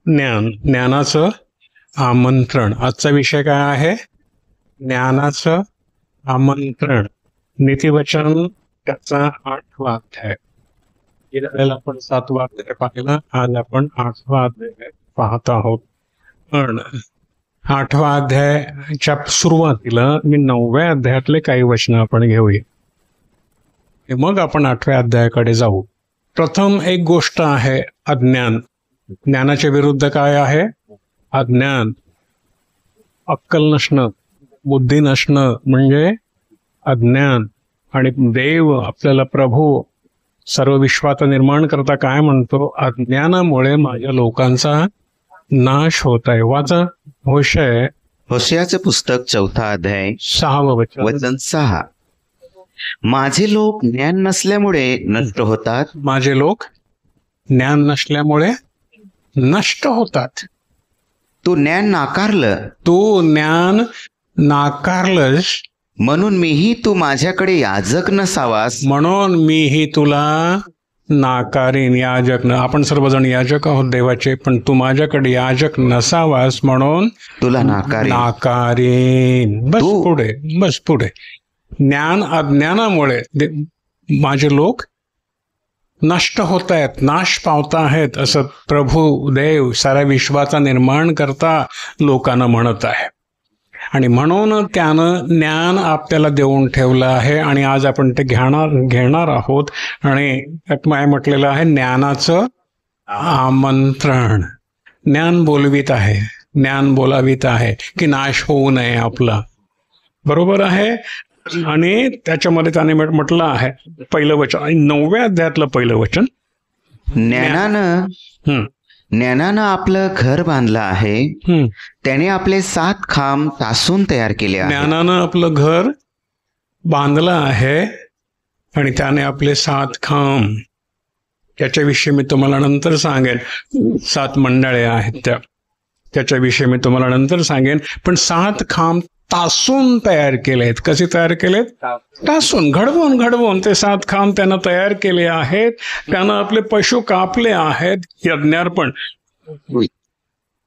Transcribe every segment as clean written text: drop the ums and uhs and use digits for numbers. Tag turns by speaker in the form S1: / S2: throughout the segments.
S1: ज्ञानाचं आमंत्रण. आजचा विषय काय आहे? ज्ञानाचं आमंत्रण. नीतिवचन त्याचा 8वा अध्याय. गेल्या वेळेला आपण 7वा अध्याय पाहिला, आज आपण 8वा अध्याय पाहत आहोत. पण 8वा अध्यायाच्या सुरुवातीला मी 9व्या अध्यायातले काही वचनं आपण घेऊया, मग आपण 8व्या अध्यायाकडे जाऊ. प्रथम एक गोष्ट आहे अज्ञान. ज्ञानाच्या विरुद्ध काय आहे? अज्ञान. अक्कल नसणं, बुद्धी नसणं म्हणजे अज्ञान. आणि देव आपल्याला, प्रभू सर्व विश्वाचं निर्माण करता काय म्हणतो? अज्ञानामुळे माझ्या लोकांचा नाश होत आहे. वाचा
S2: होशेयाचे पुस्तक 4था अध्याय
S1: 6वं
S2: वचन 6. माझे लोक ज्ञान नसल्यामुळे नष्ट होतात.
S1: माझे लोक ज्ञान नसल्यामुळे नष्ट होतात.
S2: तू ज्ञान नाकारलं,
S1: तू ज्ञान नाकारलंस,
S2: म्हणून मीही तू माझ्याकडे याजक नसावास.
S1: म्हणून मीही तुला नाकारीन. याजक न, आपण सर्वजण याजक आहोत देवाचे, पण तू माझ्याकडे याजक नसावास म्हणून
S2: तुला नाकारीन.
S1: बस पुढे. ज्ञान अज्ञानामुळे माझे लोक नष्ट होत आहेत, नाश पावत आहेत, असं प्रभू देव साऱ्या विश्वाचा निर्माण करता लोकांना म्हणत आहे. आणि म्हणून त्यानं ज्ञान आपल्याला देऊन ठेवलं आहे. आणि आज आपण ते घेणार आहोत. आणि काय म्हटलेलं आहे? ज्ञानाचं आमंत्रण. ज्ञान बोलवीत आहे, ज्ञान बोलावित आहे की नाश होऊ नये आपला. बरोबर आहे. आणि त्याच्यामध्ये त्याने म्हटलं आहे पहिलं वचन, 9व्या अध्यायातलं पहिलं वचन,
S2: ज्ञानानं आपलं घर बांधलं आहे. त्याने आपले 7 खांब तासून तयार केले आहे.
S1: ज्ञानानं आपलं घर बांधलं आहे आणि त्याने आपले 7 खांब, त्याच्याविषयी मी तुम्हाला नंतर सांगेन. 7 मंडळे आहेत त्याच्याविषयी मी तुम्हाला नंतर सांगेन. पण 7 खांब तासून तयार केलेत. कसे तयार केलेत? तासून, घडवून ते 7 खांब त्यानं तयार केले आहेत. त्यानं आपले पशु कापले आहेत, यज्ञार्पण.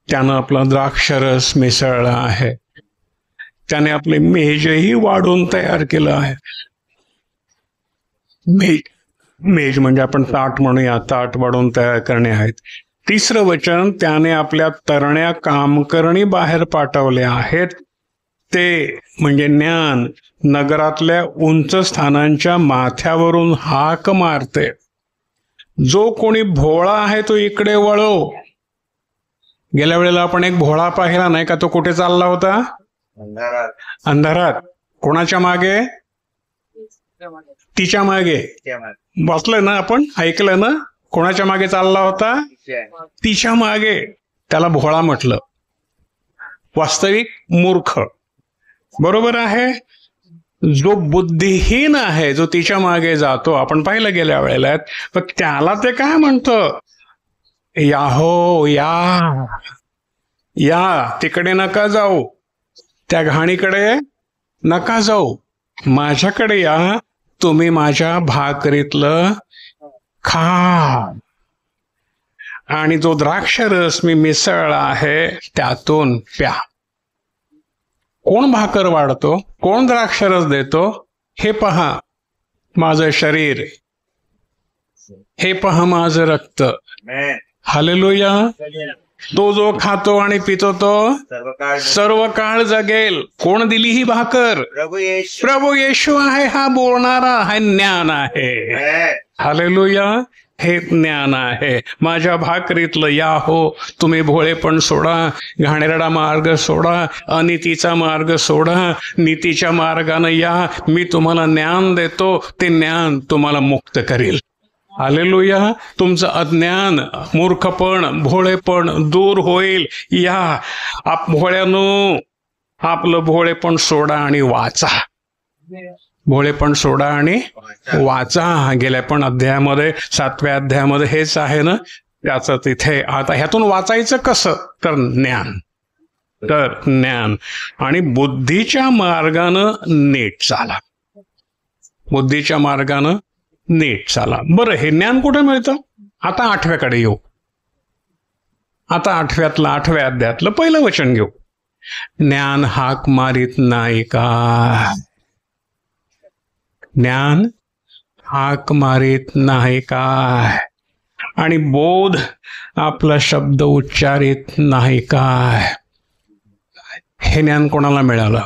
S1: त्यानं आपला द्राक्षरस मिसळला आहे. त्याने आपले मेजही वाढून तयार केलं आहे. मेज म्हणजे आपण ताट म्हणूया, ताट वाढून तयार करणे आहेत. 3रं वचन, त्याने आपल्या तरण्या कामकरणी बाहेर पाठवले आहेत. ते म्हणजे ज्ञान नगरातल्या उंच स्थानांच्या माथ्यावरून हाक मारते. जो कोणी भोळा आहे तो इकडे वळो. गेल्या वेळेला आपण एक भोळा पाहिला नाही का? तो कुठे चालला होता? अंधारात. कोणाच्या मागे? तिच्या मागे. वाचलं ना आपण, ऐकलं ना? कोणाच्या मागे चालला होता? तिच्या मागे. त्याला भोळा म्हटलं. वास्तविक मूर्ख. बरोबर आहे. जो बुद्धिहीन आहे, जो तिच्या मागे जातो, आपण पाहिलं गेल्या वेळेला, पण त्याला ते काय म्हणतं? याहो, या तिकडे नका जाऊ, त्या घाणीकडे नका जाऊ, माझ्याकडे या, तुम्ही माझ्या भाकरीतलं खा. आणि जो द्राक्षरस मी मिसळला आहे त्यातून प्या. कोण भाकर वाढतो? कोण द्राक्षरस देतो? हे पहा माझं शरीर, हे पहा माझं रक्त. हालेलुया. तो जो खातो आणि पितो तो सर्व काळ जगेल. कोण दिली ही भाकर? प्रभू येशू आहे. हा बोलणारा, हा ज्ञान आहे. हालेलुया. हे ज्ञान आहे. माझ्या भाकरीतलं या हो, तुम्ही भोळेपण सोडा, घाणेरडा मार्ग सोडा, अनितीचा मार्ग सोडा, नीतीच्या मार्गानं या. मी तुम्हाला ज्ञान देतो, ते ज्ञान तुम्हाला मुक्त करेल. हालेलुया. तुमचं अज्ञान, मूर्खपण, भोळेपण दूर होईल. या भोळ्यानो, आपलं भोळेपण सोडा आणि वाचा. भोळेपण सोडा आणि वाचा. गेल्या पण अध्यायामध्ये, 7व्या अध्यायामध्ये हेच आहे ना. त्याचं तिथे आता ह्यातून वाचायचं कसं? तर ज्ञान आणि बुद्धीच्या मार्गानं नीट चाला. बुद्धीच्या मार्गानं नीट चाला. बरं, हे ज्ञान कुठे मिळतं? आता 8व्याकडे येऊ. आता 8व्या अध्यायातलं पहिलं वचन घेऊ. ज्ञान हाक मारीत नाही का? ज्ञान हाक मारीत नाही काय? आणि बोध आपला शब्द उच्चारित नाही काय? हे ज्ञान कोणाला मिळालं?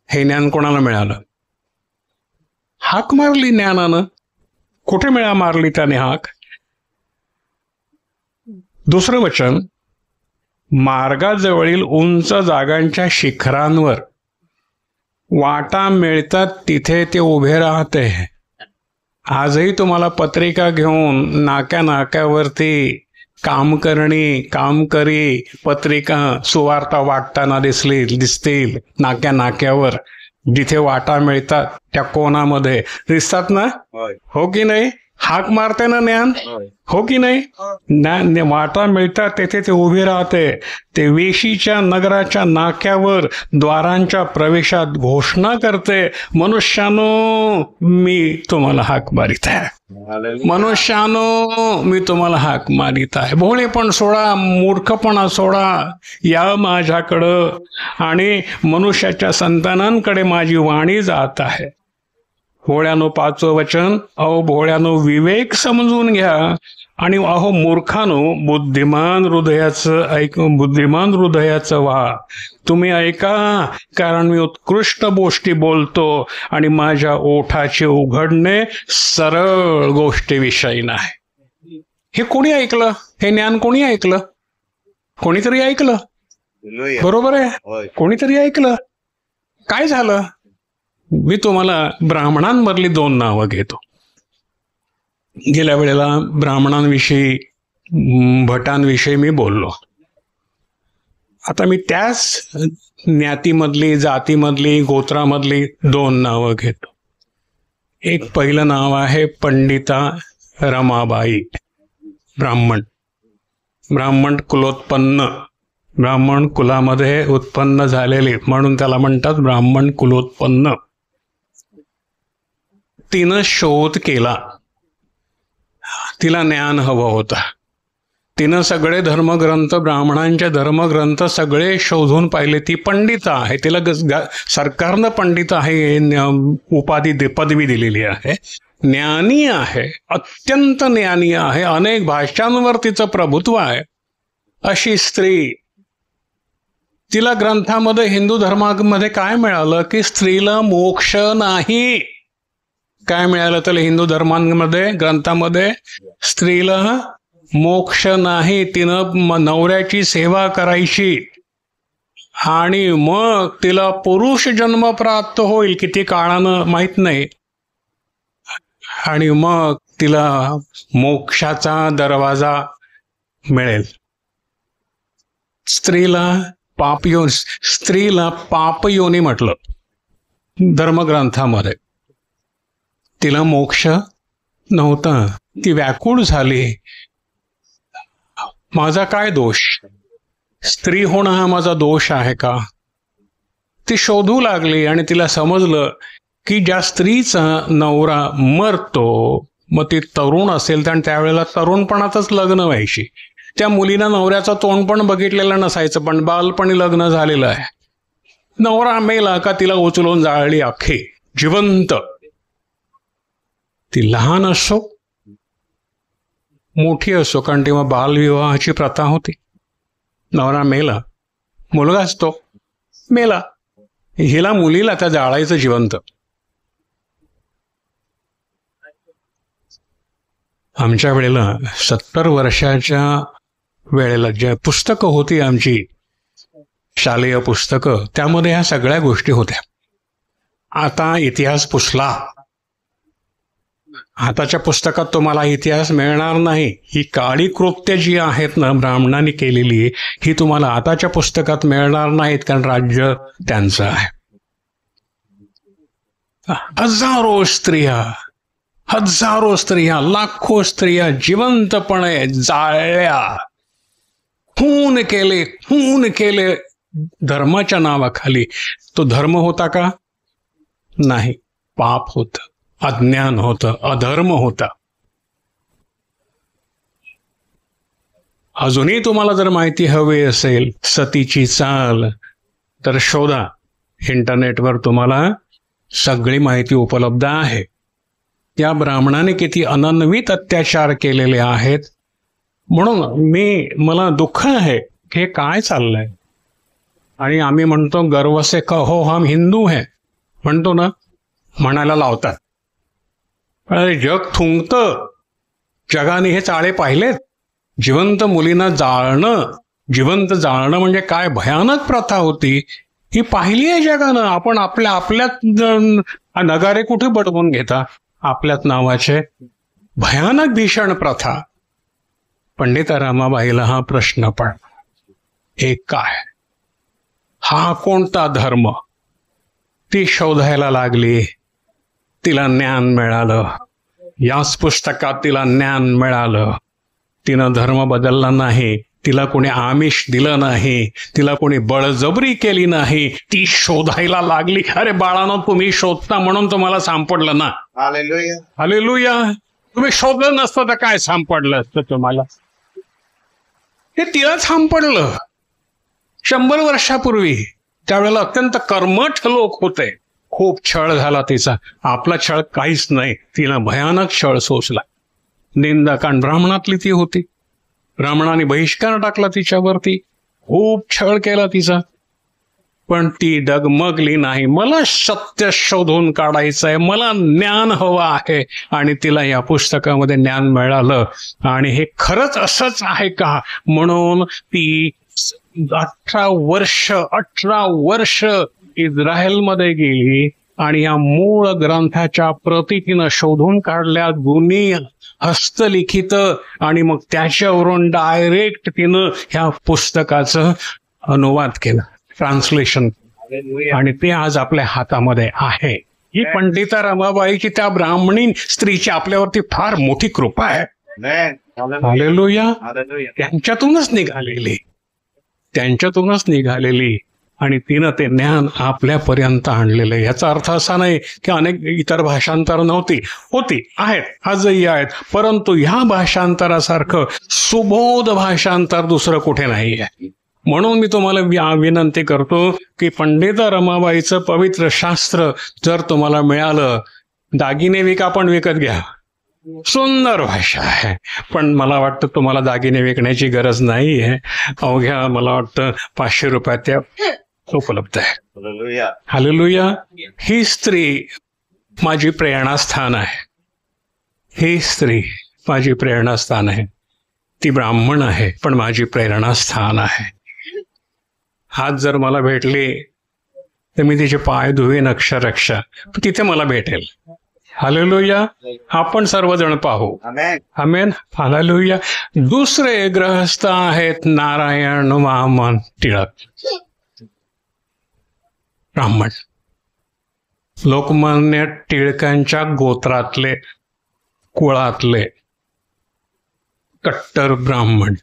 S1: हे ज्ञान कोणाला मिळालं? हाक मारली ज्ञानानं. कुठे मारली त्याने हाक? दुसरं वचन, मार्गाजवळील उंच जागांच्या शिखरांवर वाटा मिळतात तिथे ते उभे राहते. आजही तुम्हाला पत्रिका घेऊन नाक्यावरती काम करी पत्रिका सुवार्ता वाटताना दिसतील नाक्यावर. जिथे वाटा मिळतात त्या कोणामध्ये दिसतात ना? हो की नाही? हाक मारते ना ज्ञान, हो की नाही? वाटा मिळतात तेथे ते उभी राहते. ते वेशीच्या नगराच्या नाक्यावर द्वारांच्या प्रवेशात घोषणा करते, मनुष्यानो मी तुम्हाला हाक मारित आहे. मनुष्यानो मी तुम्हाला हाक मारित आहे. भोळेपण सोडा, मूर्खपणा सोडा, या माझ्याकडं. आणि मनुष्याच्या संतानांकडे माझी वाणी जात आहे. भोळ्यानो 5वं वचन, अहो भोळ्यानो विवेक समजून घ्या, आणि अहो मूर्खानो बुद्धिमान हृदयाचं व्हा. तुम्ही ऐका, कारण मी उत्कृष्ट गोष्टी बोलतो आणि माझ्या ओठाचे उघडणे सरळ गोष्टीविषयी नाही. हे कोणी ऐकलं? हे ज्ञान कोणी ऐकलं? कोणीतरी ऐकलं, बरोबर आहे? कोणीतरी ऐकलं. काय झालं? मी तुम्हाला ब्राह्मणांमधली 2 नावं घेतो. गेल्या वेळेला ब्राह्मणांविषयी, भटांविषयी मी बोललो. आता मी त्याच ज्ञातीमधली, जातीमधली, गोत्रामधली 2 नावं घेतो. एक पहिलं नाव आहे पंडिता रमाबाई. ब्राह्मण कुलोत्पन्न, ब्राह्मण कुलामध्ये उत्पन्न झालेली, म्हणून त्याला म्हणतात ब्राह्मण कुलोत्पन्न. तिनं शोध केला. तिला ज्ञान हवं होतं. तिनं सगळे धर्मग्रंथ, ब्राह्मणांचे धर्मग्रंथ सगळे शोधून पाहिले. ती पंडिता आहे. तिला सरकारनं पंडित आहे पदवी दिलेली आहे. ज्ञानी आहे, अत्यंत ज्ञानी आहे. अनेक भाषांवर तिचं प्रभुत्व आहे. अशी स्त्री, तिला ग्रंथामध्ये, हिंदू धर्मामध्ये काय मिळालं की स्त्रीला मोक्ष नाही. काय मिळालं त्याला हिंदू धर्मांमध्ये, ग्रंथामध्ये? स्त्रीला मोक्ष नाही. तिनं नवऱ्याची सेवा करायची आणि मग तिला पुरुष जन्म प्राप्त होईल, किती काळानं माहित नाही. आणि मग तिला मोक्षाचा दरवाजा मिळेल. स्त्रीला पापयोनी म्हटलं धर्मग्रंथामध्ये. तिला मोक्ष नव्हता. ती व्याकुळ झाली. माझा काय दोष? स्त्री होणं हा माझा दोष आहे का? ती शोधू लागली आणि तिला समजलं की ज्या स्त्रीचा नवरा मरतो, मग ती तरुण असेल तर त्यावेळेला तरुणपणातच लग्न व्हायची. त्या मुलीनं नवऱ्याचं तोंड पण बघितलेलं नसायचं, पण बालपणी लग्न झालेलं आहे. नवरा मेला का तिला उचलून जाळली अख्खी जिवंत. ती लहान असो मोठी असो, कारण तेव्हा बालविवाहाची प्रथा होती. नवरा मेला, मुलगा असतो, मेला, हिला मुलीला त्या जाळायचं जिवंत. आमच्या वेळेला 70 वर्षाच्या वेळेला ज्या पुस्तकं होती आमची शालेय पुस्तकं, त्यामध्ये ह्या सगळ्या गोष्टी होत्या. आता इतिहास पुसला. आताच्या पुस्तकात तुम्हाला इतिहास मिळणार नाही. ही काळी कृत्य जी आहेत ना ब्राह्मणांनी केलेली, ही तुम्हाला आताच्या पुस्तकात मिळणार नाहीत, कारण राज्य त्यांचं आहे. हजारो स्त्रिया, लाखो स्त्रिया जिवंतपणे जाळल्या, खून केले धर्माच्या नावाखाली. तो धर्म होता का? नाही, पाप होतं, अज्ञान होतं, अधर्म होता. अजूनही तुम्हाला जर माहिती हवी असेल सतीची चाल तर शोधा, इंटरनेटवर तुम्हाला सगळी माहिती उपलब्ध आहे. त्या ब्राह्मणाने किती अनन्वित अत्याचार केलेले आहेत. म्हणून मला दुःख आहे हे काय चाललंय. आणि आम्ही म्हणतो गर्व से कहो हम हिंदू है म्हणतो ना, म्हणायला लावतात. अरे जग थुंकतं. जगाने हे चाळे पाहिलेत. जिवंत मुलींना जिवंत जाळणं म्हणजे काय भयानक प्रथा होती ही पाहिली आहे जगानं. आपण आपल्यात नगारे कुठे बडवून घेता आपल्याच नावाचे. भयानक भीषण प्रथा. पंडित रमाबाईला हा प्रश्न पडला, हे काय, हा कोणता धर्म. ती शोधायला लागली. तिला ज्ञान मिळालं. याच पुस्तकात तिला ज्ञान मिळालं. तिनं धर्म बदलला नाही. तिला कोणी आमिष दिलं नाही. तिला कोणी बळजबरी केली नाही. ती शोधायला लागली. अरे बाळानो, तुम्ही शोधता म्हणून तुम्हाला सापडलं ना.
S2: हालेलुया.
S1: हालेलुया. तुम्ही शोधलं नसतं तर काय सापडलं असतं तुम्हाला. हे तिला सापडलं 100 वर्षापूर्वी. त्यावेळेला अत्यंत कर्मठ लोक होते. खूप छळ झाला तिचा. आपला छळ काहीच नाही. तिला भयानक छळ सोसला. निंदकांड ब्राह्मणातली ती होती. ब्राह्मणाने बहिष्कार टाकला तिच्यावरती. खूप छळ केला तिचा. पण ती डगमगली नाही. मला सत्य शोधून काढायचंय, मला ज्ञान हवं आहे. आणि तिला या पुस्तकामध्ये ज्ञान मिळालं. आणि हे खरंच असंच आहे का म्हणून ती 18 वर्ष इस्रायलमध्ये गेली आणि या मूळ ग्रंथाच्या प्रती तिनं शोधून काढल्या, गुणी हस्तलिखित. आणि मग त्याच्यावरून डायरेक्ट तिनं ह्या पुस्तकाचं अनुवाद केला, ट्रान्सलेशन. आणि ते आज आपल्या हातामध्ये आहे. ही पंडिता रमाबाईची त्या ब्राह्मणी स्त्रीची आपल्यावरती फार मोठी कृपा आहे. हालेलुया. त्यांच्यातूनच निघालेली आणि तिनं ते ज्ञान आपल्यापर्यंत आणलेलं आहे. याचा अर्थ असा नाही की अनेक इतर भाषांतर होती, आहेत, आजही आहेत. परंतु ह्या भाषांतरासारखं सुबोध भाषांतर दुसरं कुठे नाही आहे. म्हणून मी तुम्हाला विनंती करतो की पंडित रमाबाईचं पवित्र शास्त्र जर तुम्हाला मिळालं, दागिने पण विकत घ्या. सुंदर भाषा आहे. पण मला वाटतं तुम्हाला दागिने विकण्याची गरज नाही आहे. अवघ्या मला वाटतं 500 रुपयात त्या उपलब्ध आहे. हालेलुया. ही स्त्री माझी प्रेरणास्थान आहे. ही स्त्री माझी प्रेरणास्थान आहे. ती ब्राह्मण आहे पण माझी प्रेरणास्थान आहे. आज जर मला भेटली तर मी तिचे पाय धुवीन अक्षरशः. तिथे मला भेटेल. हालेलुया. आपण सर्वजण पाहू. आमेन. हालेलुया. दुसरे ग्रहस्थ आहेत नारायण वामन टिळक, ब्राह्मण. लोकमान्य टिळकांच्या गोत्रातले, कुळातले कट्टर ब्राह्मण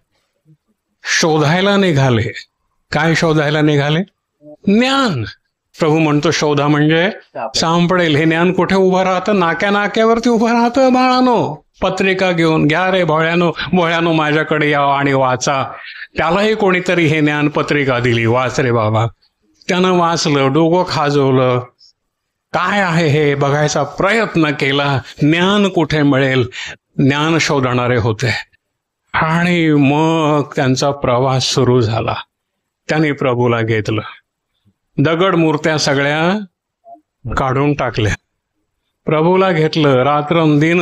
S1: शोधायला निघाले. काय शोधायला निघाले? ज्ञान. प्रभू म्हणतो शोधा म्हणजे सापडेल. हे ज्ञान कुठे उभं राहतं? नाक्यावरती उभं राहतं. बाळानो, पत्रिका घेऊन घ्या रे भोळ्यानो माझ्याकडे या आणि वाचा. त्यालाही कोणीतरी हे ज्ञान पत्रिका दिली, वाच रे बाबा. त्यानं वाचलं, डोकं खाजवलं, काय आहे हे बघायचा प्रयत्न केला. ज्ञान कुठे मिळेल? ज्ञान शोधणारे होते. आणि मग त्यांचा प्रवास सुरू झाला. त्यांनी प्रभूला घेतलं. दगड मूर्त्या सगळ्या काढून टाकल्या. प्रभूला घेतलं. रात्रंदिन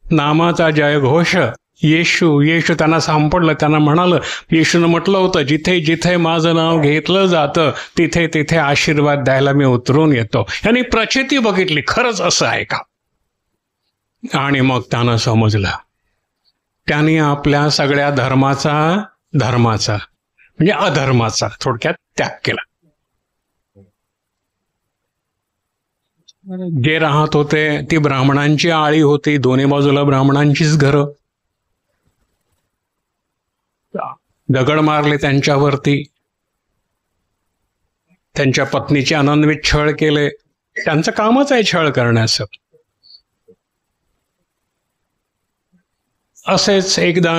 S1: नामाचा जयघोष. येशू त्यांना सापडलं. त्यांना म्हणालं, येशूनं म्हटलं होतं जिथे जिथे माझं नाव घेतलं जातं तिथे तिथे आशीर्वाद द्यायला मी उतरून येतो. यांनी प्रचिती बघितली, खरंच असं आहे का? आणि मग त्यानं समजलं. त्यांनी आपल्या सगळ्या धर्माचा म्हणजे अधर्माचा थोडक्यात त्याग केला. जे राहत होते ती ब्राह्मणांची आळी होती. दोन्ही बाजूला ब्राह्मणांचीच घरं. दगड मारले त्यांच्यावरती. त्यांच्या पत्नीचे अनन्वित छळ केले. त्यांचं कामच आहे छळ करण्याचं. असेच एकदा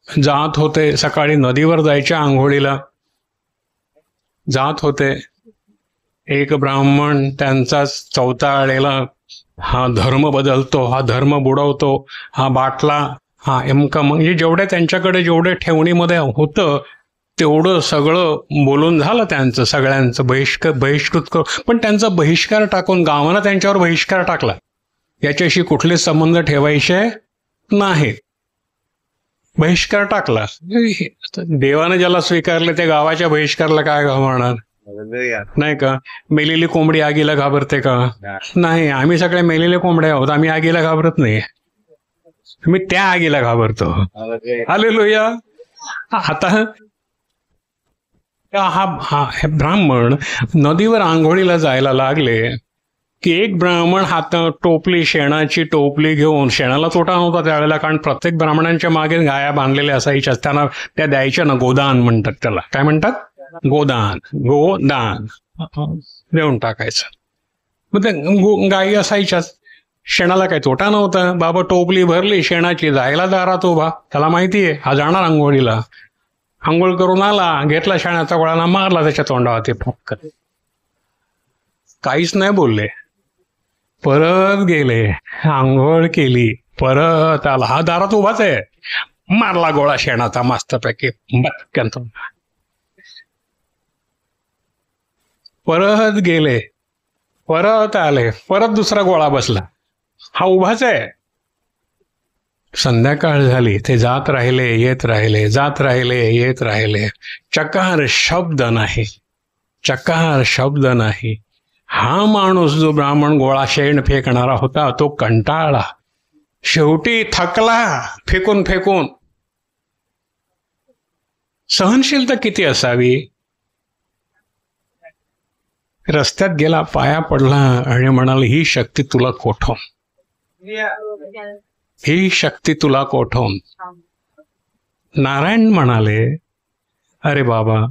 S1: जात होते, सकाळी नदीवर जायचे आंघोळीला, जात होते. एक ब्राह्मण त्यांचाच चौताळलेला, हा धर्म बदलतो, हा धर्म बुडवतो, हा बाटला, हा एमका, म्हणजे जेवढे त्यांच्याकडे जेवढे ठेवणीमध्ये होतं तेवढं सगळं बोलून झालं त्यांचं, सगळ्यांचं बहिष्कृत करू. पण त्यांचा बहिष्कार टाकून गावानं त्यांच्यावर बहिष्कार टाकला, याच्याशी कुठले संबंध ठेवायचे नाहीत, बहिष्कार टाकला. देवानं ज्याला स्वीकारले त्या गावाच्या बहिष्कारला काय म्हणणार, नाही का? मेलेली कोंबडी आगीला घाबरते का? नाही. आम्ही सगळे मेलेले कोंबड्या आहोत, आम्ही आगीला घाबरत नाही, मी त्या आगीला घाबरतो. हालेलुया. आता हे ब्राह्मण नदीवर आंघोळीला जायला लागले की एक ब्राह्मण हातात टोपली, शेणाची टोपली घेऊन, शेणाला तोटा नव्हता त्यावेळेला, कारण प्रत्येक ब्राह्मणांच्या मागे गाया बांधलेल्या असायच्या, त्यांना त्या द्यायच्या ना, गोदान म्हणतात त्याला. काय म्हणतात? गोदान. गोदान देऊन टाकायचं. मग ते गायी असायच्याच, शेणाला काही तोटा नव्हता. बाबा टोपली भरली शेणाची, जायला दारात उभा, त्याला माहितीये हा जाणार आंघोळीला. आंघोळ करून आला, घेतला शेणाचा गोळाना, मारला त्याच्या तोंडावरती फटकन. काहीच नाही बोलले. परत गेले, आंघोळ केली, परत आला, हा दारात उभाच आहे, मारला गोळा शेणाचा मस्तपैकी पटकन. परत गेले, परत आले, परत दुसरा गोळा बसला, हा उभाच आहे. संध्याकाळ झाली, ते जात राहिले, येत राहिले, जात राहिले, येत राहिले. चकार शब्द नाही, चकार शब्द नाही. हा माणूस जो ब्राह्मण गोळा शेण फेकणारा होता तो कंटाळला, शेवटी थकला फेकून फेकून. सहनशीलता किती असावी. रस्त्यात गेला, पाया पडला आणि म्हणाला, ही शक्ती तुला कोठून, ही शक्ती तुला कोठून. नारायण म्हणाले, अरे बाबा,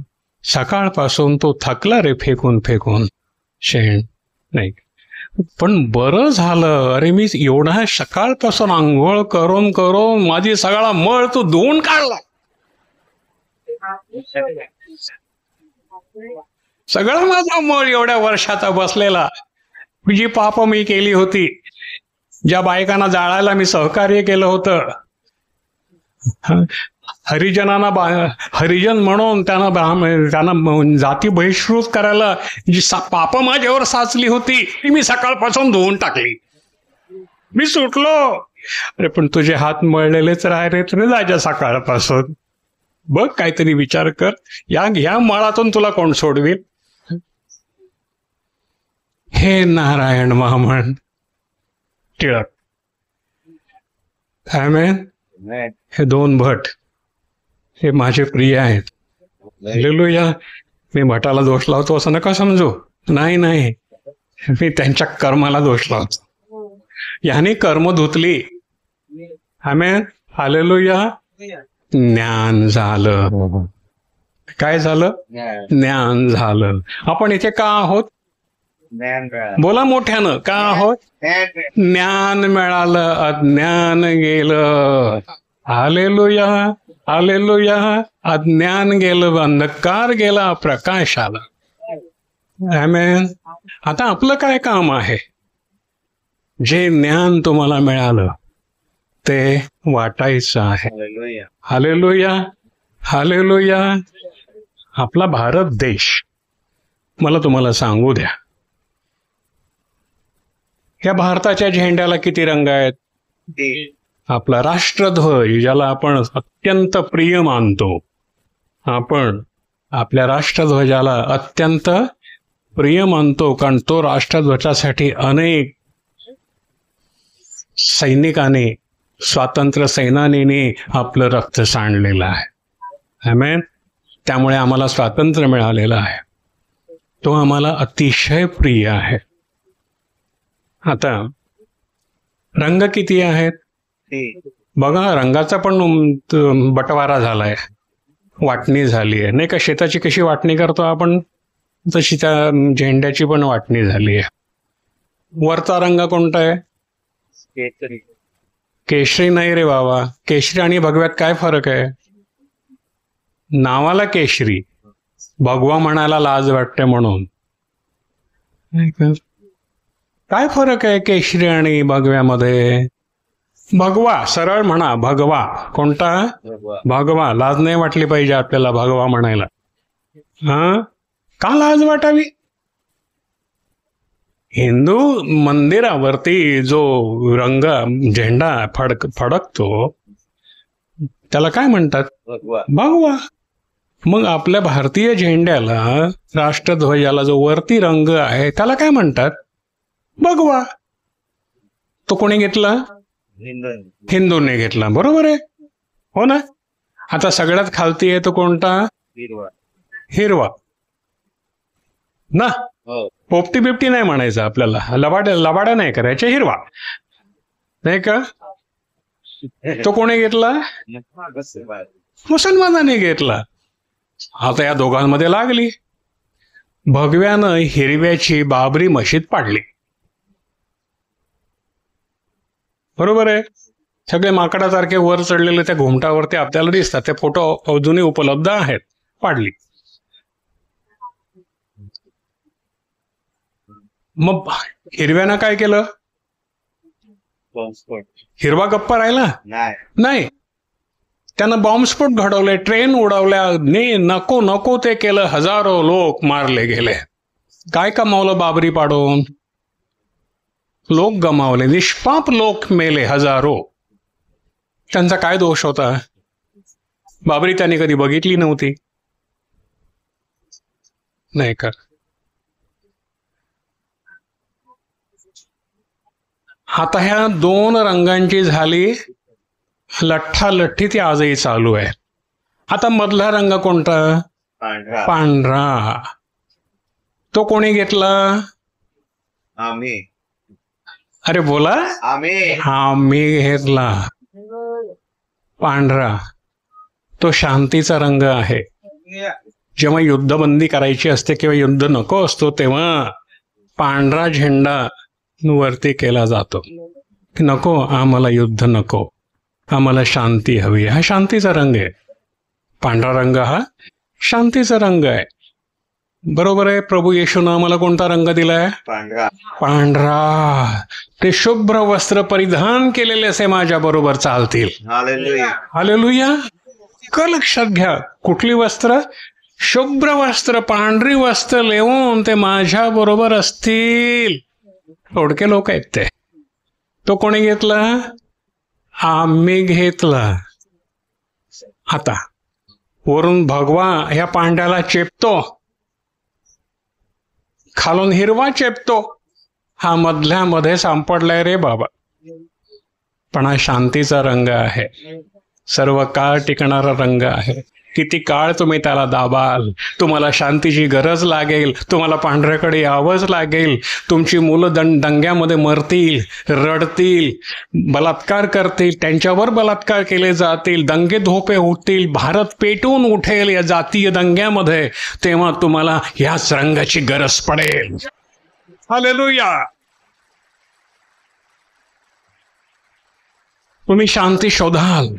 S1: सकाळपासून तो थकला रे फेकून फेकून शेण. नाही, पण बरं झालं, अरे मी एवढा सकाळपासून आंघोळ करून करून माझी सगळा मळ तू धुवून काढला. सगळा माझा मळ एवढ्या वर्षाचा बसलेला, जी पाप मी केली होती, ज्या बायकांना जाळायला मी सहकार्य केलं होतं, हरिजनांना हरिजन म्हणून त्यांना जाती बहिष्कृत करायला जी पाप माझ्यावर साचली होती ती मी सकाळपासून धुवून टाकली, मी सुटलो. अरे पण तुझे हात मळलेलेच राहिले रे राजा सकाळपासून. बघ, काहीतरी विचार कर, या मळातून तुला कोण सोडवेल. हे नारायण महामंड टिळक, हे दोन भट हे माझे प्रिय आहेत. हालेलुया. मी भटाला दोष लावतो असं नका समजू, नाही नाही, मी त्यांच्या कर्माला दोष लावतो. याने कर्म धुतली. आमेन. हालेलुया. ज्ञान झालं. काय झालं? ज्ञान झालं. आपण इथे का आहोत? बोला मोठ्यानं, का आहोत? ज्ञान मिळालं, अज्ञान गेलं. हालेलुया. हालेलुया. अज्ञान गेलं, अंधकार गेला, प्रकाश आला. आमेन. आता आपलं काय काम आहे? जे ज्ञान तुम्हाला मिळालं ते वाटायचं आहे. हालेलुया. हालेलुया. आपला भारत देश, मला तुम्हाला सांगू द्या, या भारताच्या झेंड्याला किती रंग आहेत? आपला राष्ट्रध्वज, ज्याला आपण अत्यंत प्रिय मानतो, आपण आपल्या राष्ट्रध्वजाला अत्यंत प्रिय मानतो, कारण तो राष्ट्रध्वजासाठी अनेक सैनिकांनी, स्वातंत्र्य सेनानीने आपलं रक्त सांडलेलं आहे. आमेन. त्यामुळे आम्हाला स्वातंत्र्य मिळालेलं आहे, तो आम्हाला अतिशय प्रिय आहे. आता रंग किती आहेत बघा. रंगाचा पण बटवारा झालाय, वाटणी झाली आहे, नाही का? शेताची कशी वाटणी करतो आपण, तशी त्या झेंड्याची पण वाटणी झाली आहे. वरचा रंग कोणता आहे? केशरी नाही रे बाबा. केशरी आणि भगव्यात काय फरक आहे? नावाला केशरी, भगवा म्हणायला लाज वाटते म्हणून. काय फरक आहे केशरी आणि भगव्यामध्ये? भगवा सरळ म्हणा, भगवा. कोणता? भगवा. लाज नाही वाटली पाहिजे आपल्याला भगवा म्हणायला. हा, का लाज वाटावी? हिंदू मंदिरावरती जो रंग झेंडा फडकतो त्याला काय म्हणतात? भगवा. मग आपल्या भारतीय झेंड्याला, राष्ट्रध्वजाला जो वरती रंग आहे त्याला काय म्हणतात? भगवा. तो कोणी घेतला? हिंदूंनी घेतला. बरोबर आहे, हो ना. आता सगळ्यात खालती आहे तो कोणता? हिरवा ना. पोपटी बिपटी नाही म्हणायचं आपल्याला, लबाड्या नाही करायच्या. हिरवा नाही का? तो कोणी घेतला? मुसलमानाने घेतला. आता या दोघांमध्ये लागली. भगव्यानं हिरव्याची बाबरी मशीद पाडली. बरोबर आहे. सगळे माकडासारखे वर चढलेले त्या घुमटावरती आपल्याला दिसतात. ते फोटो अजूनही उपलब्ध आहेत. पाडली. मग हिरव्यानं काय केलं? हिरवा गप्पा राहिला नाही. त्यानं बॉम्बस्फोट घडवले, ट्रेन उडवल्या, नको नको ते केलं. हजारो लोक मारले गेले. काय कमावलं बाबरी पाडून? लोक गमावले, निष्पाप लोक मेले हजारो. त्यांचा काय दोष होता? बाबरी त्यांनी कधी बघितली नव्हती, नाही का? आता ह्या दोन रंगांची झाली लठ्ठालठ्ठी, ती आजही चालू आहे. आता मधला रंग कोणता? पांढरा. तो कोणी घेतला?
S2: आम्ही.
S1: अरे बोला. आम्ही घेतला. पांढरा तो शांतीचा रंग आहे. जेव्हा युद्धबंदी करायची असते किंवा युद्ध नको असतो तेव्हा पांढरा झेंडा वरती केला जातो. नको, आम्हाला युद्ध नको, आम्हाला शांती हवी. हा शांतीचा रंग आहे. पांढरा रंग हा शांतीचा रंग आहे. बरोबर आहे. प्रभू येशूनं आम्हाला कोणता रंग दिलाय? पांढरा. ते शुभ्र वस्त्र परिधान केलेले असे माझ्या बरोबर चालतील. हालेलुया. का लक्षात घ्या, कुठली वस्त्र? शुभ्र वस्त्र, पांढरी वस्त्र लेवून ते माझ्या बरोबर असतील. थोडके लोक आहेत ते. तो कोणी घेतला? आम्ही घेतला. आता वरून भगवा ह्या पांढऱ्याला चेपतो, खालून हिरवा चेपतो. हा मधल्यामध्ये सापडलाय रे बाबा. पण हा शांतीचा रंग आहे, सर्व काळ टिकणारा रंग आहे. किती काळ तुम्ही त्याला दाबाल, तुम्हाला शांतीची गरज लागेल, तुम्हाला पांढऱ्याकडे यावंच लागेल. तुमची मुलं दंग्यामध्ये मरतील, रडतील, बलात्कार करतील, त्यांच्यावर बलात्कार केले जातील, दंगे धोपे उठतील, भारत पेटून उठेल या जातीय दंग्यामध्ये, तेव्हा तुम्हाला याच रंगाची गरज पडेल. हालेलुया. तुम्ही शांती शोधाल,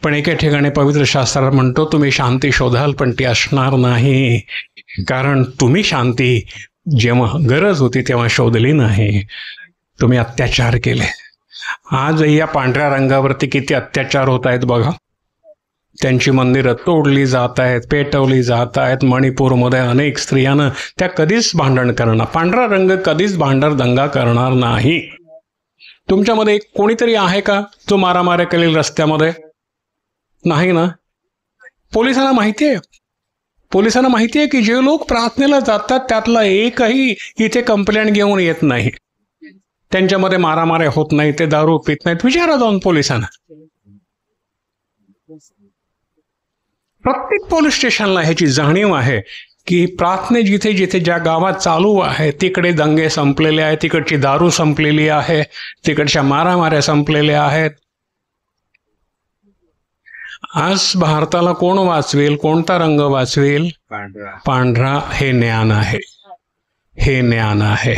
S1: पण एके ठिकाणी पवित्र शास्त्रात म्हणतो तुम्ही शांती शोधाल पण ती असणार नाही, कारण तुम्ही शांती जेव्हा गरज होती तेव्हा शोधली नाही. तुम्ही अत्याचार केले. आजही या पांढऱ्या रंगावरती किती अत्याचार होत आहेत बघा. त्यांची मंदिरं तोडली जात आहेत, पेटवली जात आहेत. मणिपूरमध्ये अनेक स्त्रियांना त्या कधीच भांडण करणार, पांढरा रंग कधीच भांडण दंगा करणार नाही. तुमच्यामध्ये कोणीतरी आहे का जो मारामाऱ्या केलेली रस्त्यामध्ये? नाही ना. पोलिसांना माहिती आहे की जे लोक प्रार्थनेला जातात त्यातला एकही इथे कंप्लेंट घेऊन येत नाही. त्यांच्यामध्ये मारामाऱ्या होत नाही, ते दारू पित नाहीत. विचारा जाऊन पोलिसांना. प्रत्येक पोलीस स्टेशनला ह्याची जाणीव आहे की प्रार्थने जिथे जिथे ज्या गावात चालू आहे तिकडे दंगे संपलेले आहेत, तिकडची दारू संपलेली आहे, तिकडच्या मारामाऱ्या संपलेल्या आहेत. आज भारताला कोण वाचवेल? कोणता रंग वाचवेल? पांढरा. हे ज्ञान आहे, हे ज्ञान आहे.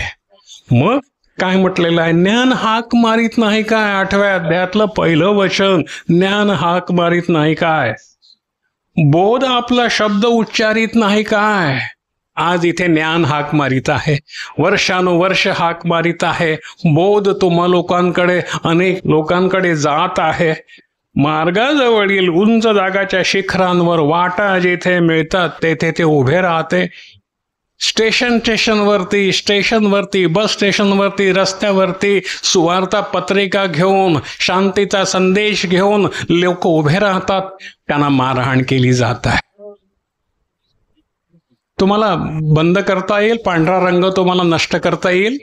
S1: मग काय म्हटलेलं आहे? ज्ञान हाक मारित नाही काय? 8व्या अध्यायातलं पहिलं वचन, ज्ञान हाक मारित नाही काय? बोध आपला शब्द उच्चारित नाही काय? आज इथे ज्ञान हाक मारित आहे, वर्षानुवर्ष हाक मारित आहे. बोध तुम्हा लोकांकडे, अनेक लोकांकडे जात आहे. मार्गाजवळील उंच जागाच्या शिखरांवर वाटा जिथे मिळतात तेथे ते उभे राहते. स्टेशनवरती, बस स्टेशनवरती, रस्त्यावरती सुवार्ता पत्रिका घेऊन, शांतीचा संदेश घेऊन लोक उभे राहतात. त्यांना मारहाण केली जात आहे. तुम्हाला बंद करता येईल? पांढरा रंग तुम्हाला नष्ट करता येईल?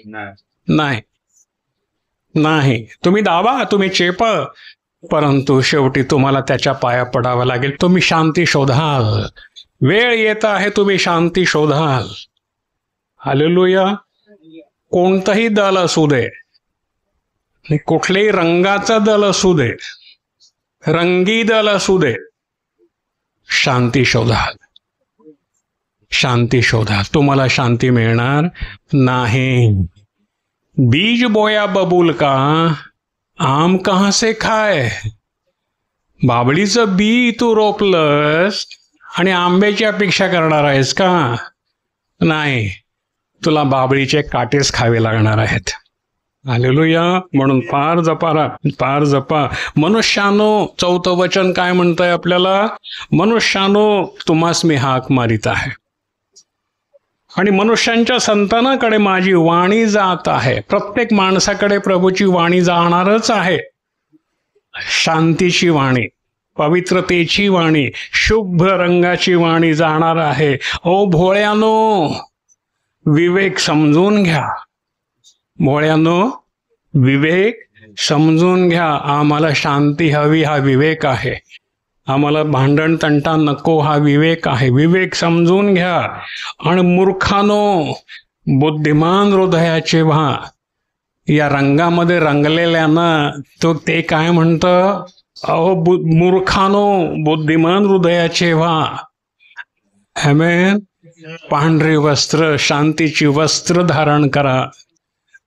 S1: नाही. तुम्ही दाबा, तुम्ही चेपा, परंतु शेवटी तुम्हाला त्याच्या पाया पडावं लागेल. तुम्ही शांती शोधाल. वेळ येत आहे, तुम्ही शांती शोधाल. हालेलुया. कोणतंही दल असू दे, कुठल्याही रंगाचं दल असू दे, रंगी दल असू दे, शांती शोधाल. शांती शोधा. तुम्हाला शांती मिळणार नाही. बीज बोया बबूल का, आम कहां से खाय. बाबळीचं बी तू रोपलंस आणि आंब्याची अपेक्षा करणार आहेस का? नाही, तुला बाबळीचे काटेच खावे लागणार आहेत. हालेलुया. म्हणून फार जपा. मनुष्यानो, 4थं वचन काय म्हणतंय आपल्याला? मनुष्यानो, तुम्हास मी हाक मारित आहे आणि मनुष्यांच्या संतानाकडे माझी वाणी जात आहे. प्रत्येक माणसाकडे प्रभूची वाणी जाणारच आहे. शांतीची वाणी, पवित्रतेची वाणी, शुभ रंगाची वाणी जाणार आहे. ओ भोळ्यानो, विवेक समजून घ्या. भोळ्यानो, विवेक समजून घ्या. आम्हाला शांती हवी, हा विवेक आहे. आम्हाला भांडण तंटा नको, हा विवेक आहे. विवेक समजून घ्या. आणि मूर्खानो, बुद्धिमान हृदयाचे व्हा. या रंगामध्ये रंगलेल्यानं तो ते काय म्हणतं? अहो मूर्खानो, बुद्धिमान हृदयाचे व्हा. आमेन. पांढरे वस्त्र, शांतीची वस्त्र धारण करा.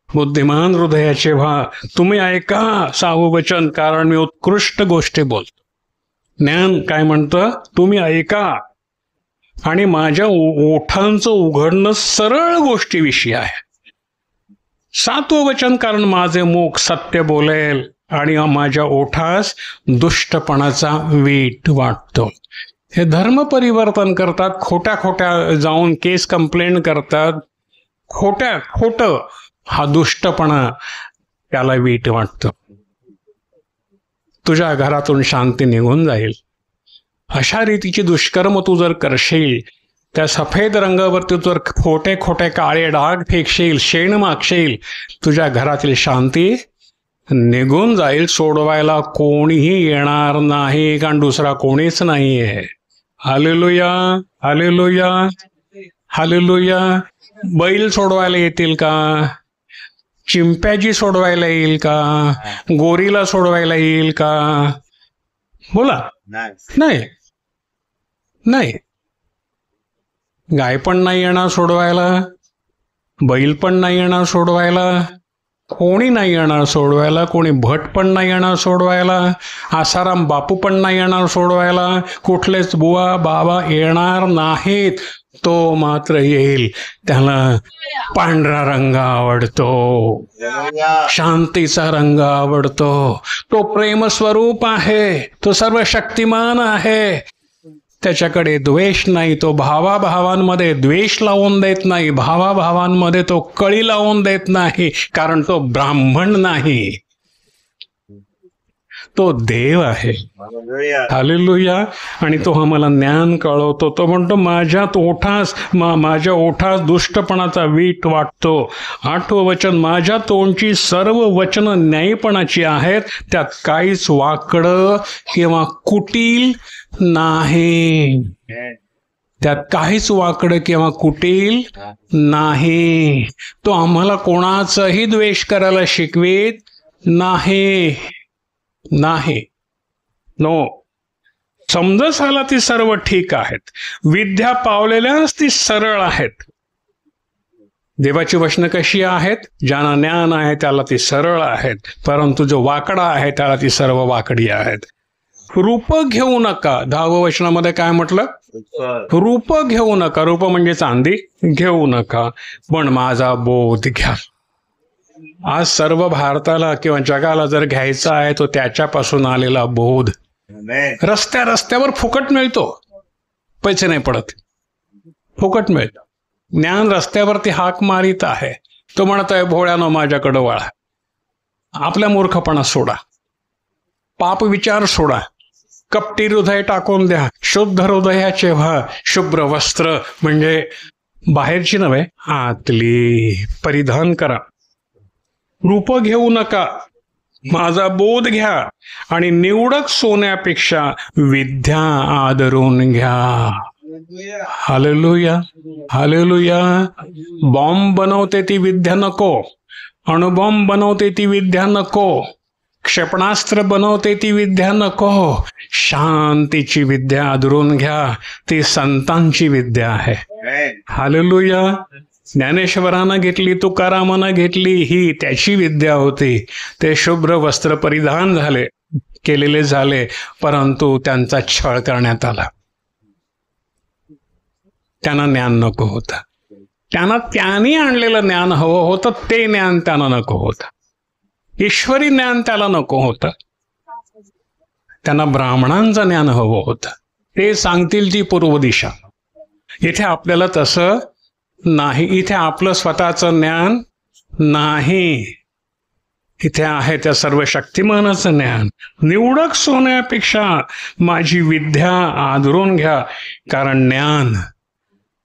S1: बुद्धिमान हृदयाचे व्हा. तुम्ही ऐका 6वं वचन, कारण मी उत्कृष्ट गोष्टी बोलतो. ज्ञान काय म्हणतं? तुम्ही ऐका. आणि माझ्या ओठांचं उघडणं सरळ गोष्टीविषयी आहे. 7वं वचन, कारण माझे मुख सत्य बोलेल आणि माझ्या ओठास दुष्टपणाचा वीट वाटतो. हे धर्म परिवर्तन करतात, खोट्या जाऊन केस कंप्लेंट करतात. खोट हा दुष्टपणा, त्याला वीट वाटतो. तुझ्या घरातून शांती निघून जाईल. अशा रीतीची दुष्कर्म तू जर करशील, त्या सफेद रंगावरती जर खोटे काळे डाग फेकशील, शेण मागशील, तुझ्या घरातील शांती निघून जाईल. सोडवायला कोणीही येणार नाही, कारण दुसरा कोणीच नाहीये. Hallelujah, hallelujah, hallelujah. बैल सोडवायला येतील का? चिंप्याजी सोडवायला येईल का? गोरीला सोडवायला येईल का? बोला. नाही. गाय पण नाही येणार सोडवायला, बैल पण नाही येणार सोडवायला, कोणी नाही येणार सोडवायला. कोणी भट पण नाही येणार सोडवायला, आसाराम बापू पण नाही येणार सोडवायला, कुठलेच बुवा बाबा येणार नाहीत. तो मात्र येईल. त्याला पांढरा रंग आवडतो, शांतीचा रंग आवडतो. तो प्रेमस्वरूप आहे, तो सर्व शक्तिमान आहे. त्याच्याकडे द्वेष नाही. तो भावाभावांमध्ये द्वेष लावून देत नाही, भावाभावांमध्ये तो कळी लावून देत नाही, कारण तो ब्राह्मण नाही, तो देव आहे. हालेलुया. आणि तो आम्हाला ज्ञान कळवतो. तो म्हणतो माझ्या ओठास दुष्टपणाचा वीट वाटतो. 8वं वचन, माझ्या तोंडची सर्व वचन न्यायपणाची आहेत, त्यात काहीच वाकडं किंवा कुटील नाही. त्यात काहीच वाकडं किंवा कुटील नाही. तो आम्हाला कोणाचाही द्वेष करायला शिकवीत नाही. नो. समजस आला ती सर्व ठीक आहेत, विद्या पावलेल्याच ती सरळ आहेत. देवाची वचनं कशी आहेत? ज्यांना ज्ञान आहे त्याला ती सरळ आहेत, परंतु जो वाकडा आहे त्याला ती सर्व वाकडी आहेत. रूप घेऊ नका. 10व्या वचनामध्ये काय म्हटलं? रूप घेऊ नका. रूप म्हणजे चांदी घेऊ नका, पण माझा बोध घ्या. आज सर्व भारताला किंवा जगाला जर घ्यायचा आहे तो त्याच्यापासून आलेला बोध. रस्त्यावर फुकट मिळतो, पैसे नाही पडत, फुकट मिळतं. ज्ञान रस्त्यावरती हाक मारित आहे. तो म्हणत आहे, भोळ्यानं माझ्याकडं वळा. आपल्या मूर्खपणा सोडा, पाप विचार सोडा, कपटी हृदय टाकून द्या, शुद्ध हृदयाचे व्हा. शुभ्र वस्त्र म्हणजे बाहेरची नव्हे, आतली परिधान करा. रूप घेऊ नका, माझा बोध घ्या, आणि निवडक सोन्यापेक्षा विद्या आदरून घ्या. Hallelujah, hallelujah. बॉम्ब बनवते ती विद्या नको, अणुबॉम्ब बनवते ती विद्या नको, क्षेपणास्त्र बनवते ती विद्या नको. शांतीची विद्या आदरून घ्या, ती संतांची विद्या आहे. हालेलुया. ज्ञानेश्वरानं घेतली, तुकारामानं घेतली, ही त्याची विद्या होती. ते शुभ्र वस्त्र परिधान केलेले झाले, परंतु त्यांचा छळ करण्यात आला. त्यांना ज्ञान नको होतं. त्यांनी आणलेलं ज्ञान हवं होतं, ते ज्ञान त्यांना नको होतं. ईश्वरी ज्ञान त्याला नको होतं. त्यांना ब्राह्मणांचं ज्ञान हवं होतं. ते सांगतील ती पूर्व दिशा. इथे आपल्याला तसं नाही. इथे आपलं स्वतःचं ज्ञान नाही. इथे आहे त्या सर्व शक्तिमानाचं ज्ञान. निवडक सोन्यापेक्षा माझी विद्या आदरून घ्या, कारण ज्ञान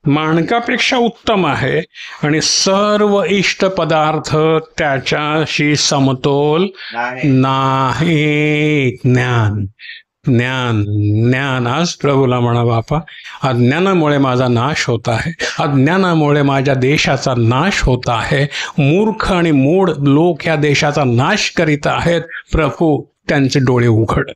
S1: माणकापेक्षा उत्तम आहे आणि सर्व इष्ट पदार्थ त्याच्याशी समतोल नाही. ज्ञान, ज्ञान, ज्ञान. आज प्रभूला म्हणा, बापा, अज्ञानामुळे माझा नाश होत आहे, अज्ञानामुळे माझ्या देशाचा नाश होत आहे. मूर्ख आणि मूढ लोक या देशाचा नाश करीत आहेत. प्रभू, त्यांचे डोळे उघड.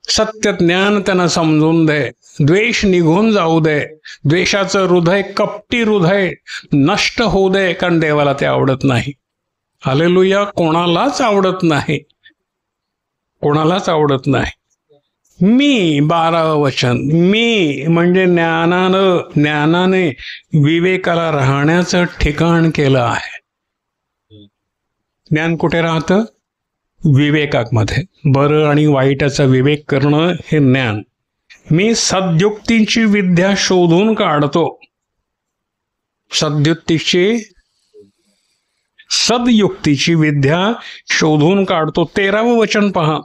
S1: सत्य ज्ञान त्यांना समजून दे. द्वेष निघून जाऊ दे. द्वेषाचं हृदय, कपटी हृदय नष्ट होऊ दे, कारण देवाला ते आवडत नाही. हालेलुया. कोणालाच आवडत नाही, कोणालाच आवडत नाही. मी, 12वं वचन, मी म्हणजे ज्ञानाने विवेकाला राहण्याचं ठिकाण केलं आहे. ज्ञान कुठे राहतं? विवेकामध्ये. बरं आणि वाईटाचा विवेक करणं हे ज्ञान. मी सद्युक्तीची विद्या शोधून काढतो. सद्युक्तीची विद्या शोधून काढतो. 13वं वचन पहा.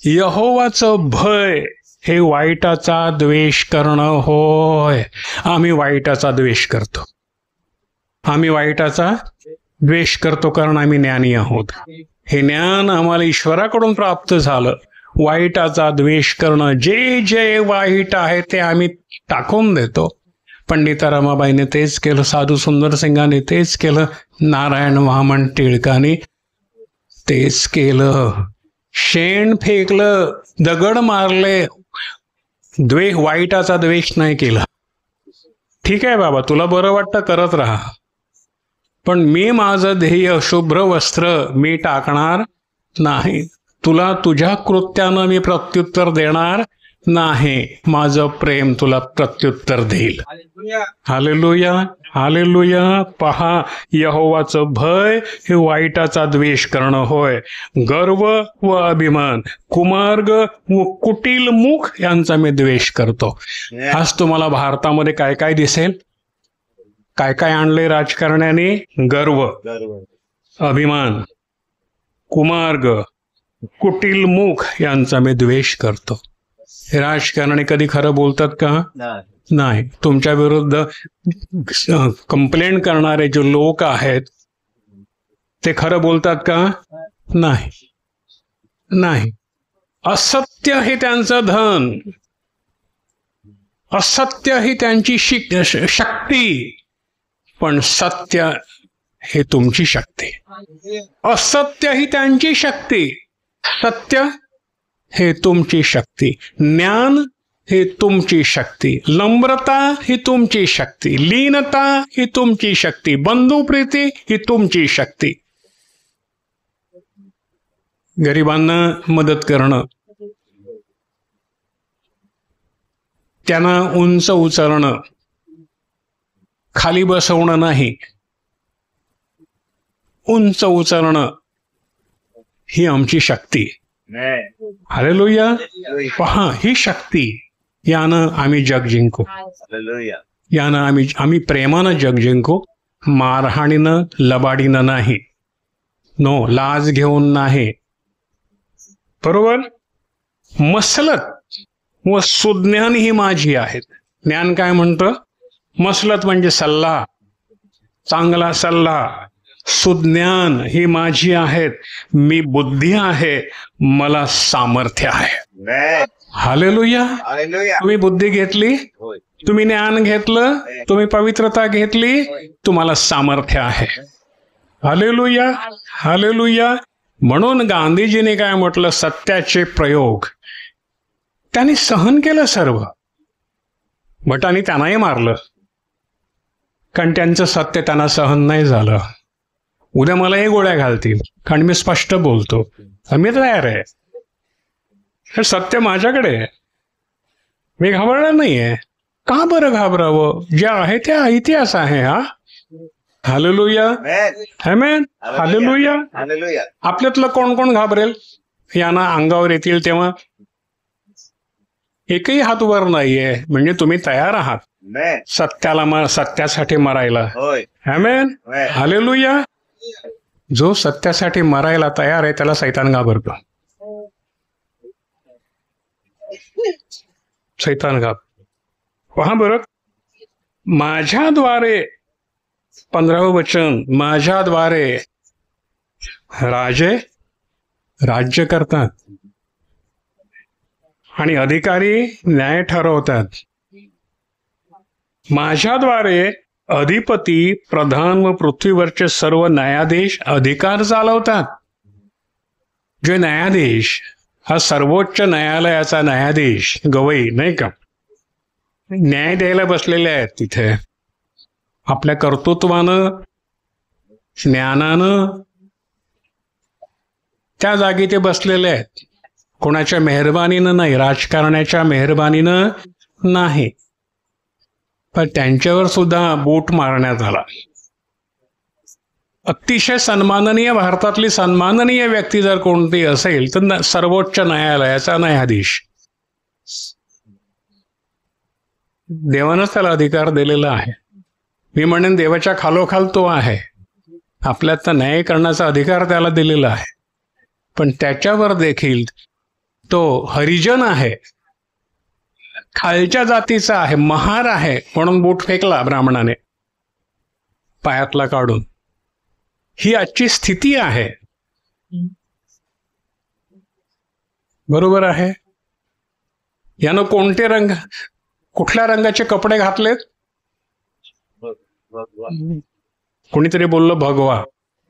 S1: यहोवाचं भय हे वाईटाचा द्वेष करणं होय. आम्ही वाईटाचा द्वेष करतो. आम्ही वाईटाचा द्वेष करतो कारण आम्ही ज्ञानी आहोत. हे ज्ञान आम्हाला ईश्वराकडून प्राप्त झालं. वाईटाचा द्वेष करणं, जे जे वाईट आहे ते आम्ही टाकून देतो. पंडिता रमाबाईने तेच केलं, साधू सुंदर सिंगाने तेच केलं, नारायण वामन टिळकाने तेच केलं. शेण फेकलं, दगड मारले, वाईटाचा द्वेष नाही केला. ठीक आहे बाबा, तुला बरं वाटतं करत राहा, पण मी माझं ध्येय शुभ्र वस्त्र मी टाकणार नाही. तुला तुझ्या कृत्यानं मी प्रत्युत्तर देणार नाही. माझं प्रेम तुला प्रत्युत्तर देईल. Hallelujah, hallelujah. पहा, यहोवाचं भय हे वाईटाचा द्वेष करणं होय. गर्व व अभिमान, कुमार्ग व कुटील मुख यांचा मी द्वेष करतो. आज तुम्हाला भारतामध्ये काय काय दिसेल? काय काय आणले राजकारण्याने? गर्व, अभिमान, कुमार्ग, कुटील मुख यांचा मी द्वेष करतो. हे राजकारणी कधी खरं बोलतात का? नाही. तुमच्या विरुद्ध कंप्लेंट करणारे जे लोक आहेत ते खरं बोलतात का? नाही, नाही. असत्य हे त्यांचं धन, असत्य ही त्यांची शक्ती, पण सत्य हे तुमची शक्ती. असत्य ही त्यांची शक्ती, सत्य हे तुमची शक्ती. ज्ञान ही तुमची शक्ती, नम्रता ही तुमची शक्ती, लीनता ही तुमची शक्ती, बंधुप्रीती ही तुमची शक्ती. गरिबांना मदत करणं त्यांना उंच उचलणं, खाली बसवणं नाही, उंच उचलणं ही आमची शक्ती. हालेलुया. पहा, ही शक्ती, यानं आम्ही जग जिंकू. यानं आम्ही प्रेमानं जग जिंकू, मारहाणीनं, लबाडीनं नाही. नो, लाज घेऊन नाही. बरोबर. मसलत व सुज्ञान ही माझी आहेत. ज्ञान काय म्हणतं? मसलत म्हणजे सल्ला, चांगला सल्ला. सुज्ञान ही माझी आहेत. मी बुद्धी आहे, मला सामर्थ्य आहे. हालेलुया. तुम्ही बुद्धी घेतली, तुम्ही ज्ञान घेतलं, तुम्ही पवित्रता घेतली, तुम्हाला सामर्थ्य आहे. हालेलुया. हालेलुया. म्हणून गांधीजीने काय म्हटलं? सत्याचे प्रयोग. त्यांनी सहन केलं सर्व. भटांनी त्यांनाही मारलं, कारण त्यांचं सत्य त्यांना सहन नाही झालं. उद्या मलाही गोळ्या घालतील, कारण मी स्पष्ट बोलतो. मी तयार आहे. हे सत्य माझ्याकडे आहे, मी घाबरणार नाहीये. का बरं घाबरावं? जे आहे ते इतिहास आहे. हा, हालेलुया. आमेन. हालेलुया. आपल्यातलं कोण कोण घाबरेल? यांना अंगावर येतील तेव्हा एकही हात वर नाहीये, म्हणजे तुम्ही तयार आहात सत्यासाठी मरायला. आमेन. हालेलुया. जो सत्यासाठी मरायला तयार आहे त्याला सैतान घाबरतो. सैतान घाबरतो. पहा बरं, माझ्याद्वारे 15वं वचन, माझ्याद्वारे राजे राज्य करतात आणि अधिकारी न्याय ठरवतात. माझ्याद्वारे अधिपती, प्रधान व पृथ्वीवरचे सर्व न्यायाधीश अधिकार चालवतात. जे न्यायाधीश, हा सर्वोच्च न्यायालयाचा न्यायाधीश, गवई नाही का, न्याय द्यायला बसलेले आहेत तिथे. आपल्या कर्तृत्वानं, ज्ञानानं त्या जागी ते बसलेले आहेत. कोणाच्या मेहरबानीनं नाही, राजकारण्याच्या मेहरबानीनं नाही. पण त्यांच्यावर सुद्धा बूट मारण्यात आला. अतिशय सन्माननीय, भारतातली सन्माननीय व्यक्ती जर कोणती असेल तर सर्वोच्च न्यायालयाचा न्यायाधीश. देवानंच त्याला अधिकार दिलेला आहे. मी म्हणेन देवाच्या खालोखाल तो आहे. आपल्यात न्याय करण्याचा अधिकार त्याला दिलेला आहे. पण त्याच्यावर देखील तो हरिजन आहे, खालच्या जातीचा आहे, महार आहे, म्हणून बूट फेकला ब्राह्मणाने पायातला काढून. ही आजची स्थिती आहे. बरोबर आहे. यानं कोणते रंग, कुठल्या रंगाचे कपडे घातलेत? कोणीतरी बोललं भगवा,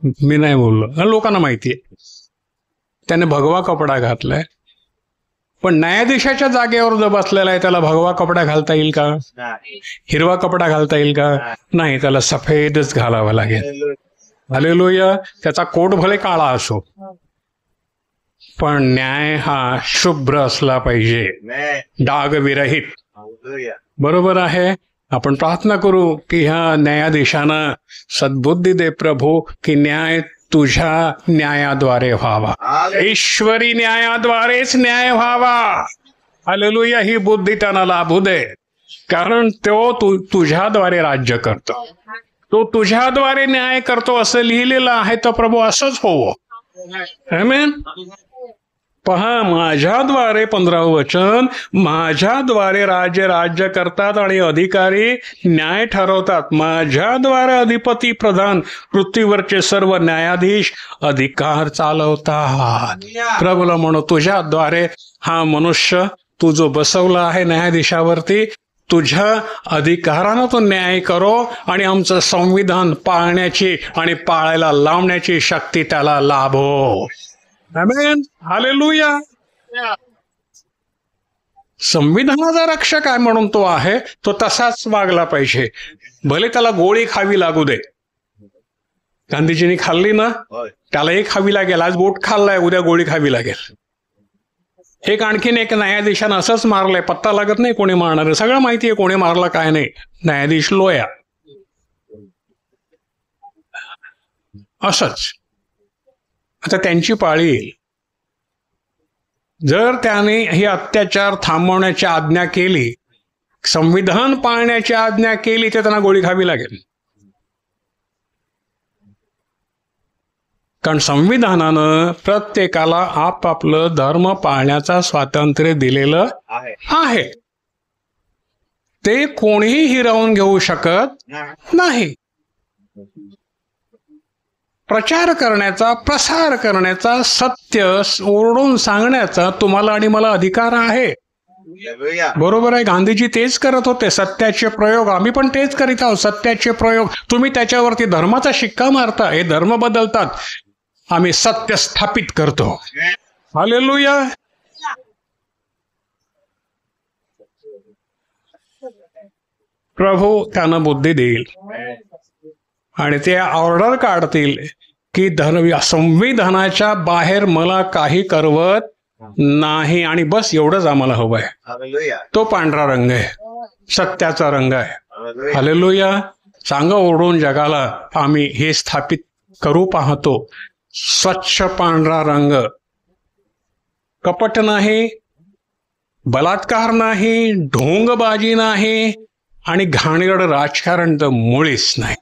S1: मी नाही बोललो, लोकांना माहितीये. त्याने भगवा कपडा घातलाय. पण न्यायाधीशाच्या जागेवर जो बसलेला आहे त्याला भगवा कपडा घालता येईल का? हिरवा कपडा घालता येईल का? नाही, त्याला सफेदच घालावा लागेल. हालेलुया. त्याचा कोट भले काळा असो, पण न्याय हा शुभ्र असला पाहिजे, डाग विरहित. बरोबर आहे. आपण प्रार्थना करू की ह्या न्यायाधीशानं सद्बुद्धी दे प्रभू, की न्याय तुझ्या न्यायाद्वारे व्हावा, ईश्वरी न्यायाद्वारेच न्याय व्हावा. हालेलुया. ही बुद्धी त्यांना लाभू दे, कारण तो तुझ्याद्वारे राज्य करतो, तो तुझ्याद्वारे न्याय करतो असं लिहिलेलं आहे. तर प्रभू असंच होवं. आमेन. पहा, माझ्याद्वारे 15वं वचन, माझ्याद्वारे राज्य करतात आणि अधिकारी न्याय ठरवतात. माझ्याद्वारे अधिपती, प्रधान, पृथ्वीवरचे सर्व न्यायाधीश अधिकार चालवतात. प्रभूला म्हणू, तुझ्याद्वारे हा मनुष्य तू जो बसवला आहे न्यायाधीशावरती, तुझ्या अधिकारानं तो न्याय करो आणि आमचं संविधान पाळण्याची आणि पाळायला लावण्याची शक्ती त्याला लाभो. आमेन. हालेलुया. संविधानाचा रक्षक आहे म्हणून तो आहे, तो तसाच वागला पाहिजे, भले त्याला गोळी खावी लागू दे. गांधीजींनी खाल्ली ना, त्यालाही खावी लागेल. आज बोट खाल्लाय, उद्या गोळी खावी लागेल. एक आणखीन एक न्यायाधीशानं असंच मारलंय, पत्ता लागत नाही कोणी मारणार, सगळं माहिती आहे कोणी मारलं काय नाही. न्यायाधीश लोया. असंच आता त्यांची पाळी येईल. जर त्याने ही अत्याचार थांबवण्याची आज्ञा केली, संविधान पाळण्याची आज्ञा केली, तर त्यांना गोळी खावी लागेल. कारण संविधानानं प्रत्येकाला आपापलं धर्म पाळण्याचा स्वातंत्र्य दिलेलं आहे. ते कोणीही हिरावून घेऊ शकत नाही. प्रचार करण्याचा, प्रसार करण्याचा, सत्य ओरडून सांगण्याचा तुम्हाला आणि मला अधिकार आहे. बरोबर आहे. गांधीजी तेच करत होते, सत्याचे प्रयोग. आम्ही पण तेच करीत आहोत, सत्याचे प्रयोग. तुम्ही त्याच्यावरती धर्माचा शिक्का मारता, हे धर्म बदलतात. आम्ही सत्य स्थापित करतो. हालेलुया. प्रभू त्यांना बुद्धी देईल आणि ते ऑर्डर काढतील की संविधानाच्या बाहेर मला काही करवत नाही. आणि बस एवढंच आम्हाला हवं आहे. तो पांढरा रंग आहे, सत्याचा रंग आहे. हालेलुया. सांगा ओरडून जगाला, आम्ही हे स्थापित करू पाहतो. स्वच्छ पांढरा रंग, कपट नाही, बलात्कार नाही, ढोंगबाजी नाही आणि घाणेरड राजकारण तर मुळीच नाही.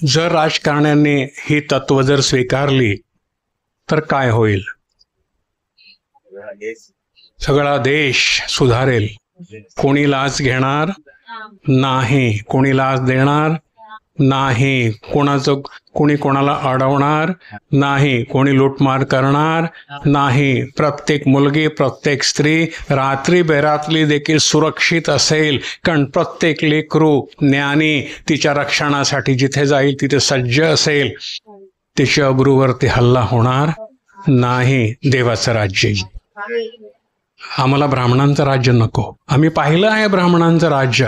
S1: जर राजकारण्यांनी ही तत्व जर स्वीकारली तर काय होईल? सगळा देश सुधारेल. कोणी लाच घेणार नाही, कोणी लाच देणार नाही, कोणी कोणाला अडवणार नाही, कोणी लूटमार करणार नाही. प्रत्येक मुलगी, प्रत्येक स्त्री रात्री बेरात्री देखील सुरक्षित असेल. कारण प्रत्येक लेकरू ज्ञानी तिच्या रक्षणासाठी जिथे जाईल तिथे सज्ज असेल. तिच्या अब्रूवरती हल्ला होणार नाही. देवाचं राज्य. आम्हाला ब्राह्मणांचं राज्य नको. आम्ही पाहिलं आहे ब्राह्मणांचं राज्य,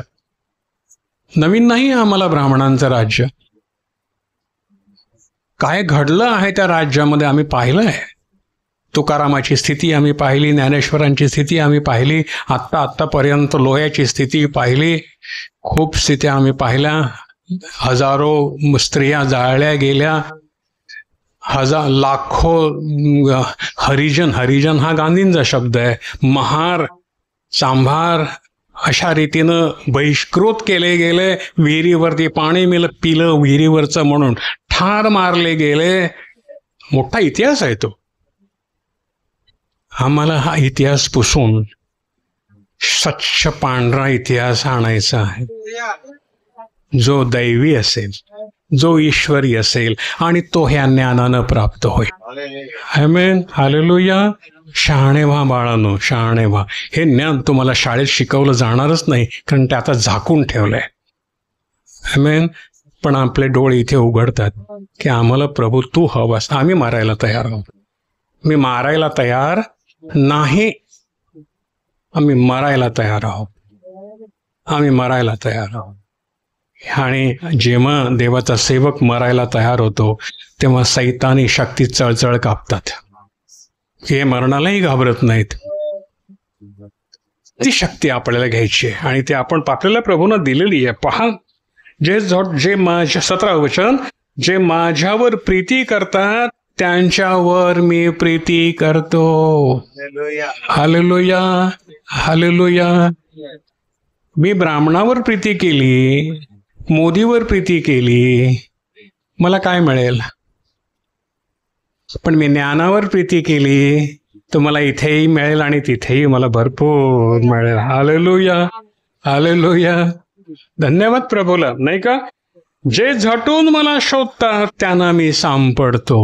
S1: नवीन नाही आम्हाला ब्राह्मणांचं राज्य. काय घडलं आहे त्या राज्यामध्ये आम्ही पाहिलं आहे. तुकारामाची स्थिती आम्ही पाहिली, ज्ञानेश्वरांची स्थिती आम्ही पाहिली, आत्तापर्यंत लोह्याची स्थिती पाहिली. खूप स्थित्या आम्ही पाहिल्या. हजारो स्त्रिया जाळल्या गेल्या, लाखो हरिजन हा गांधींचा शब्द आहे, महार, सांभार अशा रीतीनं बहिष्कृत केले गेले. विहिरीवरती पाणी पिलं विहिरीवरचं म्हणून ठार मारले गेले. मोठा इतिहास आहे तो. आम्हाला हा इतिहास पुसून स्वच्छ पांढरा इतिहास आणायचा आहे, जो दैवी असेल, जो ईश्वरी असेल आणि तो ह्या ज्ञानानं प्राप्त होईल. आमेन. हालेलुया. शहाणे व्हा बाळांनो, शहाणे व्हा. हे ज्ञान तुम्हाला शाळेत शिकवलं जाणारच नाही, कारण ते आता झाकून ठेवलंय. आमेन. पण आपले डोळे इथे उघडतात की आम्हाला प्रभू तू हवास. आम्ही मारायला तयार आहोत. मी मारायला तयार नाही, आम्ही मरायला तयार आहोत. आम्ही मरायला तयार आहोत. आणि जेव्हा देवाचा सेवक मरायला तयार होतो तेव्हा सैतानी शक्ती चळचळ कापतात. हे मरणालाही घाबरत नाहीत. ती शक्ती आपल्याला घ्यायची आहे आणि ती आपण आपल्याला प्रभूनं दिलेली आहे. पहा, जे माझ्या 17 वचन, जे माझ्यावर प्रीती करतात त्यांच्यावर मी प्रीती करतो. हालेलुया. हालेलुया. मी ब्राह्मणावर प्रीती केली, मोदीवर प्रीती केली, मला काय मिळेल? पण मी ज्ञानावर प्रीती केली तर मला इथेही मिळेल आणि तिथेही मला भरपूर मिळेल. हालेलुया. हालेलुया. धन्यवाद प्रभूला, नाही का? जे झटून मला शोधतात त्यांना मी सापडतो.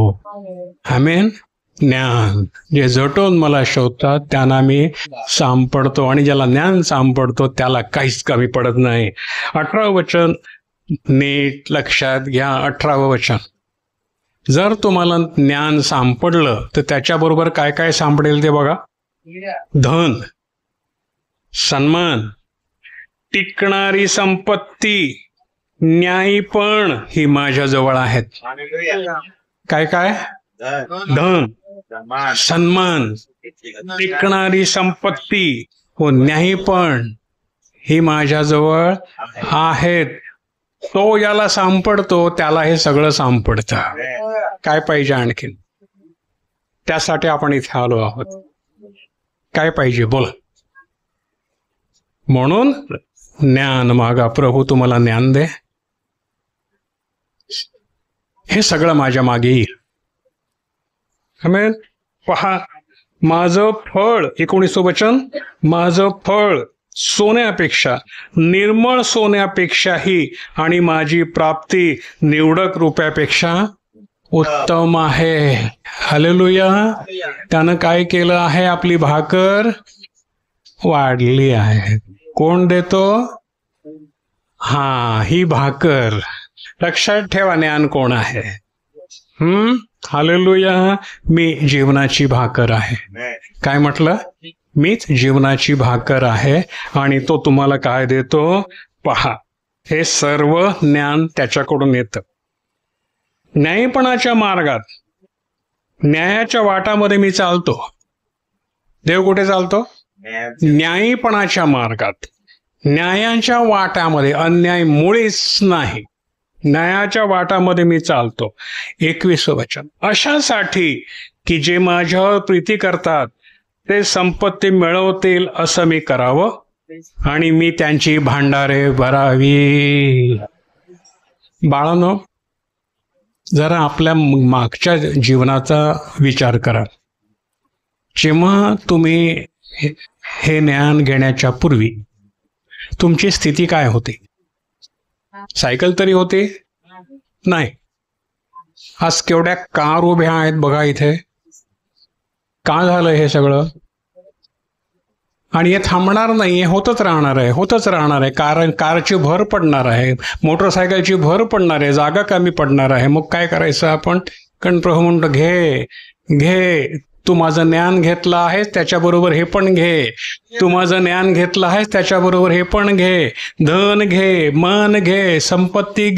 S1: आमेन. ज्ञान, जे झटून मला शोधतात त्यांना मी सापडतो आणि ज्याला ज्ञान सापडतो त्याला काहीच कमी पडत नाही. 18 वचन नीट लक्षात घ्या. 18 वचन, जर तुम्हाला ज्ञान सापडलं तर त्याच्याबरोबर काय काय सापडेल ते बघा. धन, सन्मान, टिकणारी संपत्ती, न्यायपण ही माझ्या जवळ आहेत. काय काय? धन, सन्मान, टिकणारी संपत्ती व न्यायपण ही माझ्याजवळ आहेत. तो याला सापडतो त्याला हे सगळं सापडतं. काय पाहिजे आणखीन? त्यासाठी आपण इथे आलो आहोत. काय पाहिजे बोला. म्हणून ज्ञान मागा, प्रभू तुम्हाला ज्ञान दे. हे सगळं माझ्या मागे येईल. आमेन. पहा, माझं फळ, 19 वचन, माझं फळ सोन्यापेक्षा, निर्मळ सोन्यापेक्षाही आणि माझी प्राप्ती निवडक रुपयापेक्षा उत्तम आहे. हालेलुया. त्यानं काय केलं आहे? आपली भाकर वाढली आहे. कोण देतो? ही भाकर. लक्षात ठेवा, ज्ञान कोण आहे? हालेलुया. मी जीवनाची भाकर आहे. काय म्हटलं? मीच जीवनाची भाकर आहे. आणि तो तुम्हाला काय देतो? पहा, हे सर्व ज्ञान त्याच्याकडून येतं. न्यायपणाच्या मार्गात, न्यायाच्या वाटामध्ये मी चालतो. देव कुठे चालतो? न्यायपणाच्या मार्गात, न्यायाच्या वाटामध्ये, अन्याय मुळीच नाही, न्यायाच्या वाटामध्ये मी चालतो. 21 वचन, अशासाठी की जे माझ्यावर प्रीती करतात ते संपत्ती मिळवतील असं मी करावं आणि मी त्यांची भांडारे भरावी. बाळांनो, जरा आपल्या मागच्या जीवनाचा विचार करा. जेव्हा तुम्ही हे ज्ञान घेण्याच्या पूर्वी तुमची स्थिती काय होती? सायकल तरी होती? नाही. आज केवढ्या कार उभ्या आहेत बघा इथे. का झालं हे सगळं? आणि हे थांबणार नाही, होतच राहणार आहे, होतच राहणार आहे. कारची भर पडणार आहे, मोटरसायकलची भर पडणार आहे, जागा कमी पडणार आहे. मग काय करायचं आपण? कारण प्रभू म्हणतो, घे, तू माझं ज्ञान घेतलं आहेस त्याच्याबरोबर हे पण घे. तू माझं ज्ञान घेतलं आहेस त्याच्याबरोबर हे पण घे. धन घे, मन घे, संपत्ती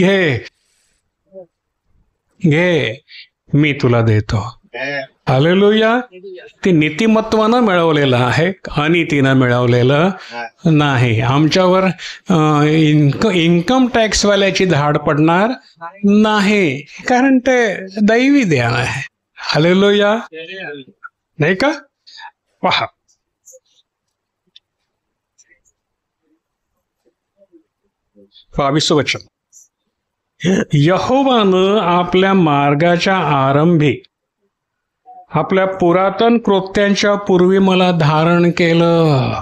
S1: घे, मी तुला देतो. हालेलुया. ते नीतिमत्वानं मिळवलेलं आहे, अनितीनं मिळवलेलं नाही. आमच्यावर इन्कम टॅक्सवाल्याची धाड पडणार नाही, कारण ते दैवी ज्ञान आहे. हालेलुया. नाही का? पहा, वचन, यहोवानं आपल्या मार्गाच्या आरंभी आपल्या पुरातन कृत्यांच्या पूर्वी मला धारण केलं.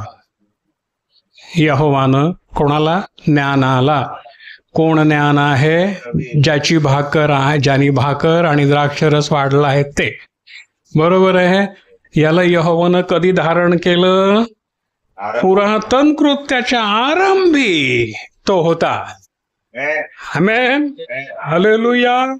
S1: यहोवानं कोणाला? ज्ञानाला. कोण ज्ञान आहे? ज्याची भाकर आहे, ज्यानी भाकर आणि द्राक्षरस वाढला आहे ते. बरोबर आहे. याला यहोवानं कधी धारण केलं? पुरातन कृत्याच्या आरंभी तो होता. आमेन. हालेलुया.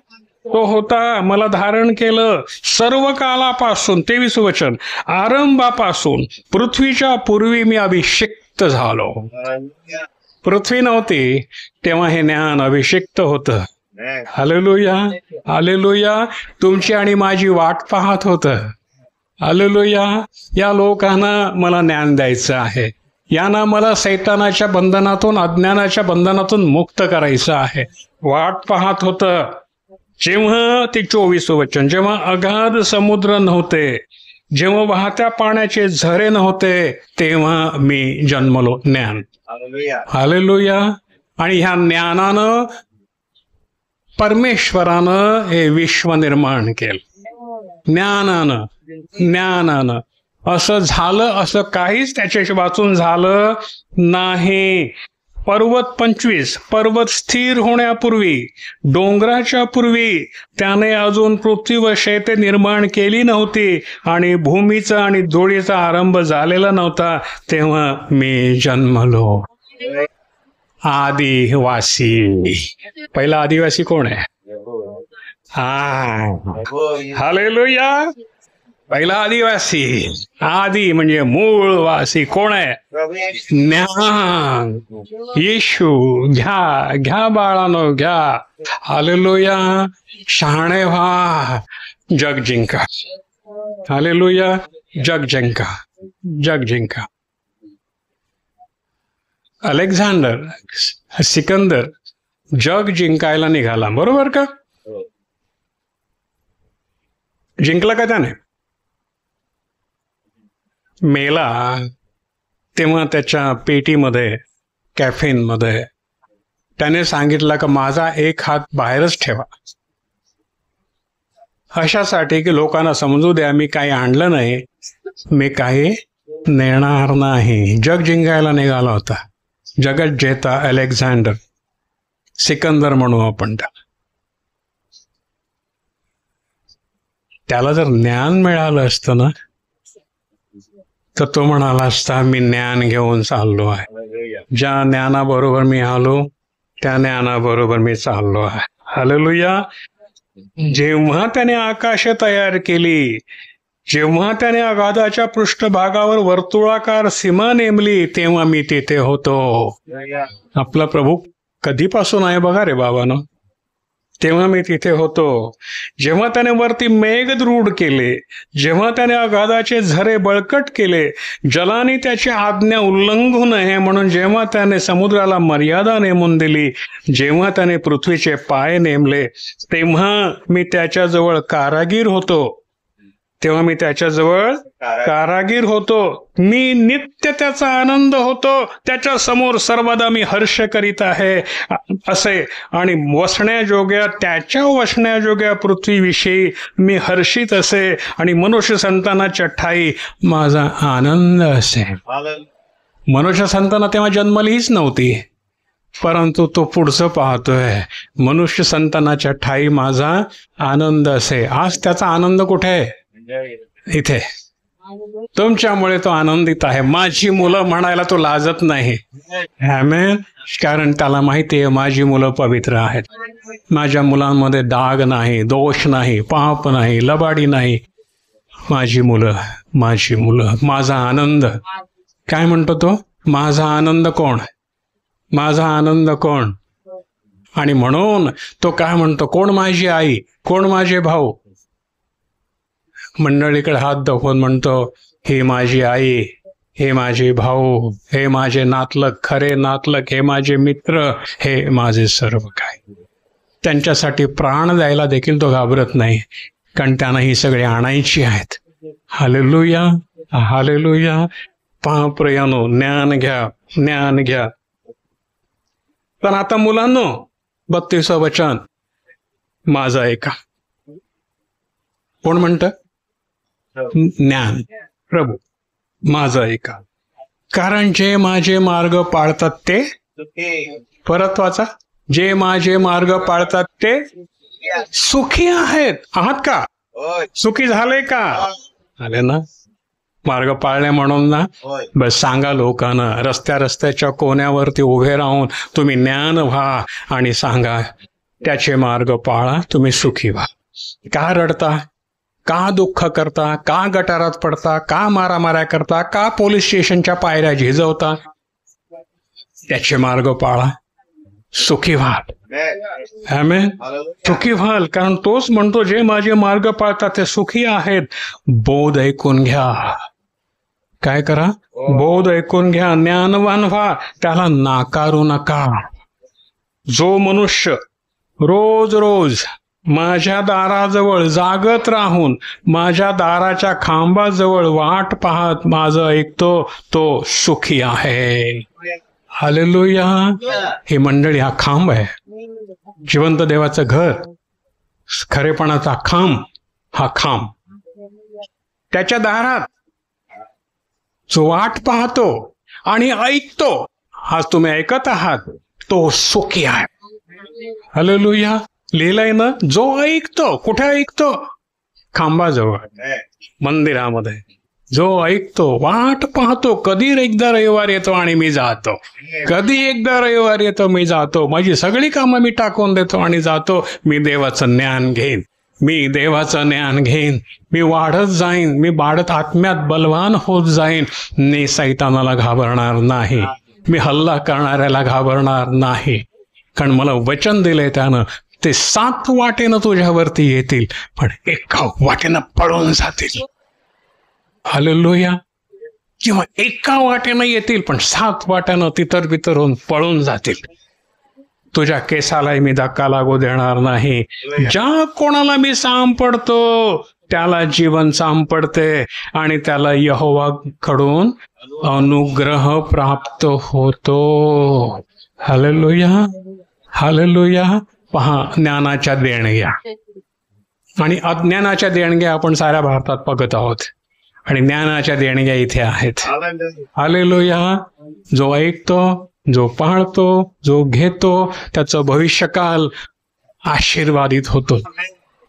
S1: तो होता, मला धारण केलं सर्व कालापासून. 23 वचन, आरंभापासून पृथ्वीच्या पूर्वी मी अभिषिक्त झालो. पृथ्वी नव्हती तेव्हा हे ज्ञान अभिषिक्त होतं. हालेलुया. हालेलुया. तुमची आणि माझी वाट पाहत होतं. हालेलुया. या लोकांना मला ज्ञान द्यायचं आहे, यांना मला सैतानाच्या बंधनातून, अज्ञानाच्या बंधनातून मुक्त करायचं आहे. वाट पाहत होतं. जेव्हा ते 24 वचन, जेव्हा अगाध समुद्र नव्हते, जेव्हा वाहत्या पाण्याचे झरे नव्हते, तेव्हा मी जन्मलो. ज्ञान. हालेलुया. आणि ह्या ज्ञानानं परमेश्वरानं हे विश्व निर्माण केलं. ज्ञानानं असं झालं, असं काहीच त्याच्याशी वाचून झालं नाही. पर्वत 25, पर्वत स्थिर होण्यापूर्वी, डोंगराच्या पूर्वी त्याने अजून पृथ्वी व शेते निर्माण केली नव्हती आणि भूमीचा आणि धुळीचा आरंभ झालेला नव्हता, तेव्हा मी जन्मलो. आदिवासी. पहिला आदिवासी कोण आहे? हालेलुया. पहिला आदिवासी. आदी म्हणजे मूळवासी. कोण आहे? ज्ञान. येशू. घ्या बाळानो, घ्या. हालेलुया. शहाणे व्हा, जग जिंका. हालेलुया. जग जिंका, जग जिंका. अलेक्झांडर सिकंदर जग जिंकायला निघाला, बरोबर का? जिंकला का त्याने? मेला तेव्हा त्याच्या पेटीमध्ये, कॅफेन मध्ये त्याने सांगितलं का माझा एक हात बाहेरच ठेवा, अशासाठी की लोकांना समजू द्या मी काही आणलं नाही, मी काही नेणार नाही. जग जिंकायला निघाला होता, जगत जेता अलेक्झांडर, सिकंदर म्हणू आपण त्याला. त्याला जर ज्ञान मिळालं असतं ना तर तो म्हणाला असता मी ज्ञान घेऊन चाललो आहे, ज्या ज्ञानाबरोबर मी आलो त्या ज्ञानाबरोबर मी चाललो आहे. हालेलुया. जेव्हा त्याने आकाश तयार केली, जेव्हा त्याने अगाधाच्या पृष्ठभागावर वर्तुळाकार सीमा नेमली, तेव्हा मी तिथे होतो. आपला प्रभू कधीपासून आहे बघा रे बाबांनो, तेव्हा मी तिथे होतो. जेव्हा त्याने वरती मेघदृढ केले, जेव्हा त्याने अगाधाचे झरे बळकट केले, जलाने त्याची आज्ञा उल्लंघू नये म्हणून जेव्हा त्याने समुद्राला मर्यादा नेमून दिली, जेव्हा त्याने पृथ्वीचे पाय नेमले, तेव्हा मी त्याच्याजवळ कारागीर होतो, तेव्हा मी त्याच्याजवळ कारागीर होतो. मी नित्य त्याचा आनंद होतो, त्याच्या समोर सर्वदा मी हर्ष करीत आहे असे. आणि वसण्याजोग्या, त्याच्या वसण्याजोग्या पृथ्वीविषयी मी हर्षित असे आणि मनुष्य संतानाच्या ठाई माझा आनंद असे. मनुष्य संताना तेव्हा जन्मलीच नव्हती, परंतु तो पुढचं पाहतोय, मनुष्य संतानाच्या ठाई माझा आनंद असे. आज त्याचा आनंद कुठे आहे? इथे. तुमच्यामुळे तो आनंदित आहे. माझी मुलं म्हणायला तो लाजत नाही. आमेन. कारण त्याला माहिती आहे माझी मुलं पवित्र आहेत, माझ्या मुलांमध्ये डाग नाही, दोष नाही, पाप नाही, लबाडी नाही. माझी मुलं, माझी मुलं, माझा आनंद. काय म्हणतो तो? माझा आनंद कोण? माझा आनंद कोण? आणि म्हणून तो काय म्हणतो? कोण माझी आई, कोण माझे भाऊ? मंडळीकडे हात दाखवून म्हणतो, हे माझी आई, हे माझे भाऊ, हे माझे नातलग, खरे नातलग, हे माझे मित्र, हे माझे सर्व काय. त्यांच्यासाठी प्राण द्यायला देखील तो घाबरत नाही, कारण त्यांना ही सगळे आणायची आहेत. Hallelujah, hallelujah. पहा प्रियानो, ज्ञान घ्या, ज्ञान घ्या. पण आता मुलांनो, 32 वचन माझं ऐका. कोण म्हणतं? ज्ञान, प्रभू माझं ऐका. कारण जे माझे मार्ग पाळतात ते, परत वाचा, जे माझे मार्ग पाळतात ते सुखी आहेत. आहात का? सुखी झाले का? आले ना? मार्ग पाळणे म्हणून ना, बस सांगा लोकांना, रस्त्याच्या कोण्यावरती उभे राहून तुम्ही ज्ञान व्हा आणि सांगा त्याचे मार्ग पाळा, तुम्ही सुखी व्हा. का रडता? का दुःख करता? का गटारात पडता? का मारामाऱ्या करता? का पोलीस स्टेशनच्या पायऱ्या झिजवता? त्याचे मार्ग पाळा, सुखी व्हाल. आमेन. सुखी व्हाल, कारण तोच म्हणतो जे माझे मार्ग पाळतात ते सुखी आहेत. बोध ऐकून घ्या. काय करा? बोध ऐकून घ्या, ज्ञानवान व्हा, त्याला नाकारू नका. जो मनुष्य रोज रोज माझ्या दाराजवळ जागत राहून माझ्या दाराच्या खांबाजवळ वाट पाहत माझं ऐकतो, तो सुखी आहे. हालेलुया. ही मंडळी हा खांब आहे, जिवंत देवाचं घर, खरेपणाचा खांब. हा खांब त्याच्या दारात जो वाट पाहतो आणि ऐकतो, आज तुम्ही ऐकत आहात, तो सुखी आहे. हालेलुया. लिहिलंय ना, जो ऐकतो. कुठे ऐकतो? खांबाजवळ, मंदिरामध्ये. जो ऐकतो, वाट पाहतो, कधी एकदा रविवार येतो आणि मी जातो, कधी एकदा रविवार येतो मी जातो, माझी सगळी कामं मी टाकून देतो आणि जातो. मी देवाचं ज्ञान घेईन, मी देवाचं ज्ञान घेईन, मी वाढत जाईन, मी वाढत आत्म्यात बलवान होत जाईन. मी सैतानाला घाबरणार नाही, मी हल्ला करणाऱ्याला घाबरणार नाही, कारण मला वचन दिलंय त्यानं, ते 7 वाटेनं तुझ्यावरती येतील पण एका वाटेनं पळून जातील. हालेलुया. किंवा एका वाटेनं येतील पण 7 वाट्यानं तितर बितर होऊन पळून जातील. तुझ्या केसालाही मी धक्का लागू देणार नाही. ज्या कोणाला मी सापडतो त्याला जीवन सापडते आणि त्याला यहोवाकडून अनुग्रह प्राप्त होतो. Hallelujah, hallelujah. पहा, ज्ञानाच्या देणग्या आणि अज्ञानाच्या देणग्या आपण साऱ्या भारतात बघत आहोत आणि ज्ञानाच्या देणग्या इथे आहेत. हालेलुया. जो ऐकतो, जो पाळतो, जो घेतो त्याचं भविष्यकाल आशीर्वादित होतो.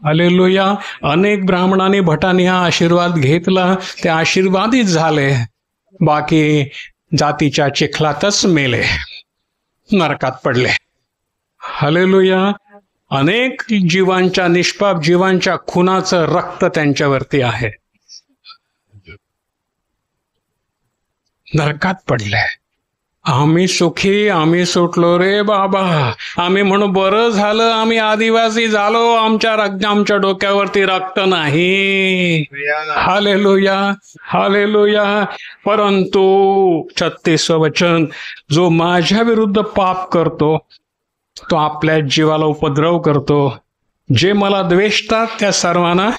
S1: हालेलुया. अनेक ब्राह्मणांनी भटांनी हा आशीर्वाद घेतला, ते आशीर्वादित झाले. बाकी जातीच्या चिखलातच मेले, नरकात पडले. हालेलुया. अनेक जीवांच्या, निष्पाप जीवांच्या खुनाचं रक्त त्यांच्यावरती आहे, नरकात पडले. आम्ही सुखी, आम्ही सुटलो रे बाबा. आम्ही म्हणू बरं झालं आम्ही आदिवासी झालो, आमच्या डोक्यावरती रक्त नाही. Hallelujah, hallelujah. परंतु 36 वचन, जो माझ्या विरुद्ध पाप करतो तो आपल्या जीवाला उपद्रव करतो. जे मला द्वेषतात त्या सर्वांना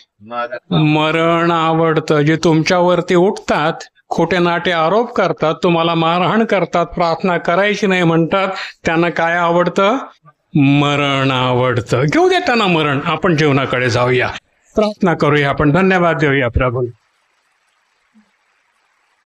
S1: मरण आवडतं. जे तुमच्यावरती उठतात, खोटे नाटे आरोप करतात, तुम्हाला मारहाण करतात, प्रार्थना करायची नाही म्हणतात, त्यांना काय आवडतं? मरण आवडतं. घेऊ दे त्यांना मरण. आपण जीवनाकडे जाऊया, प्रार्थना करूया, आपण धन्यवाद देऊया प्रभू.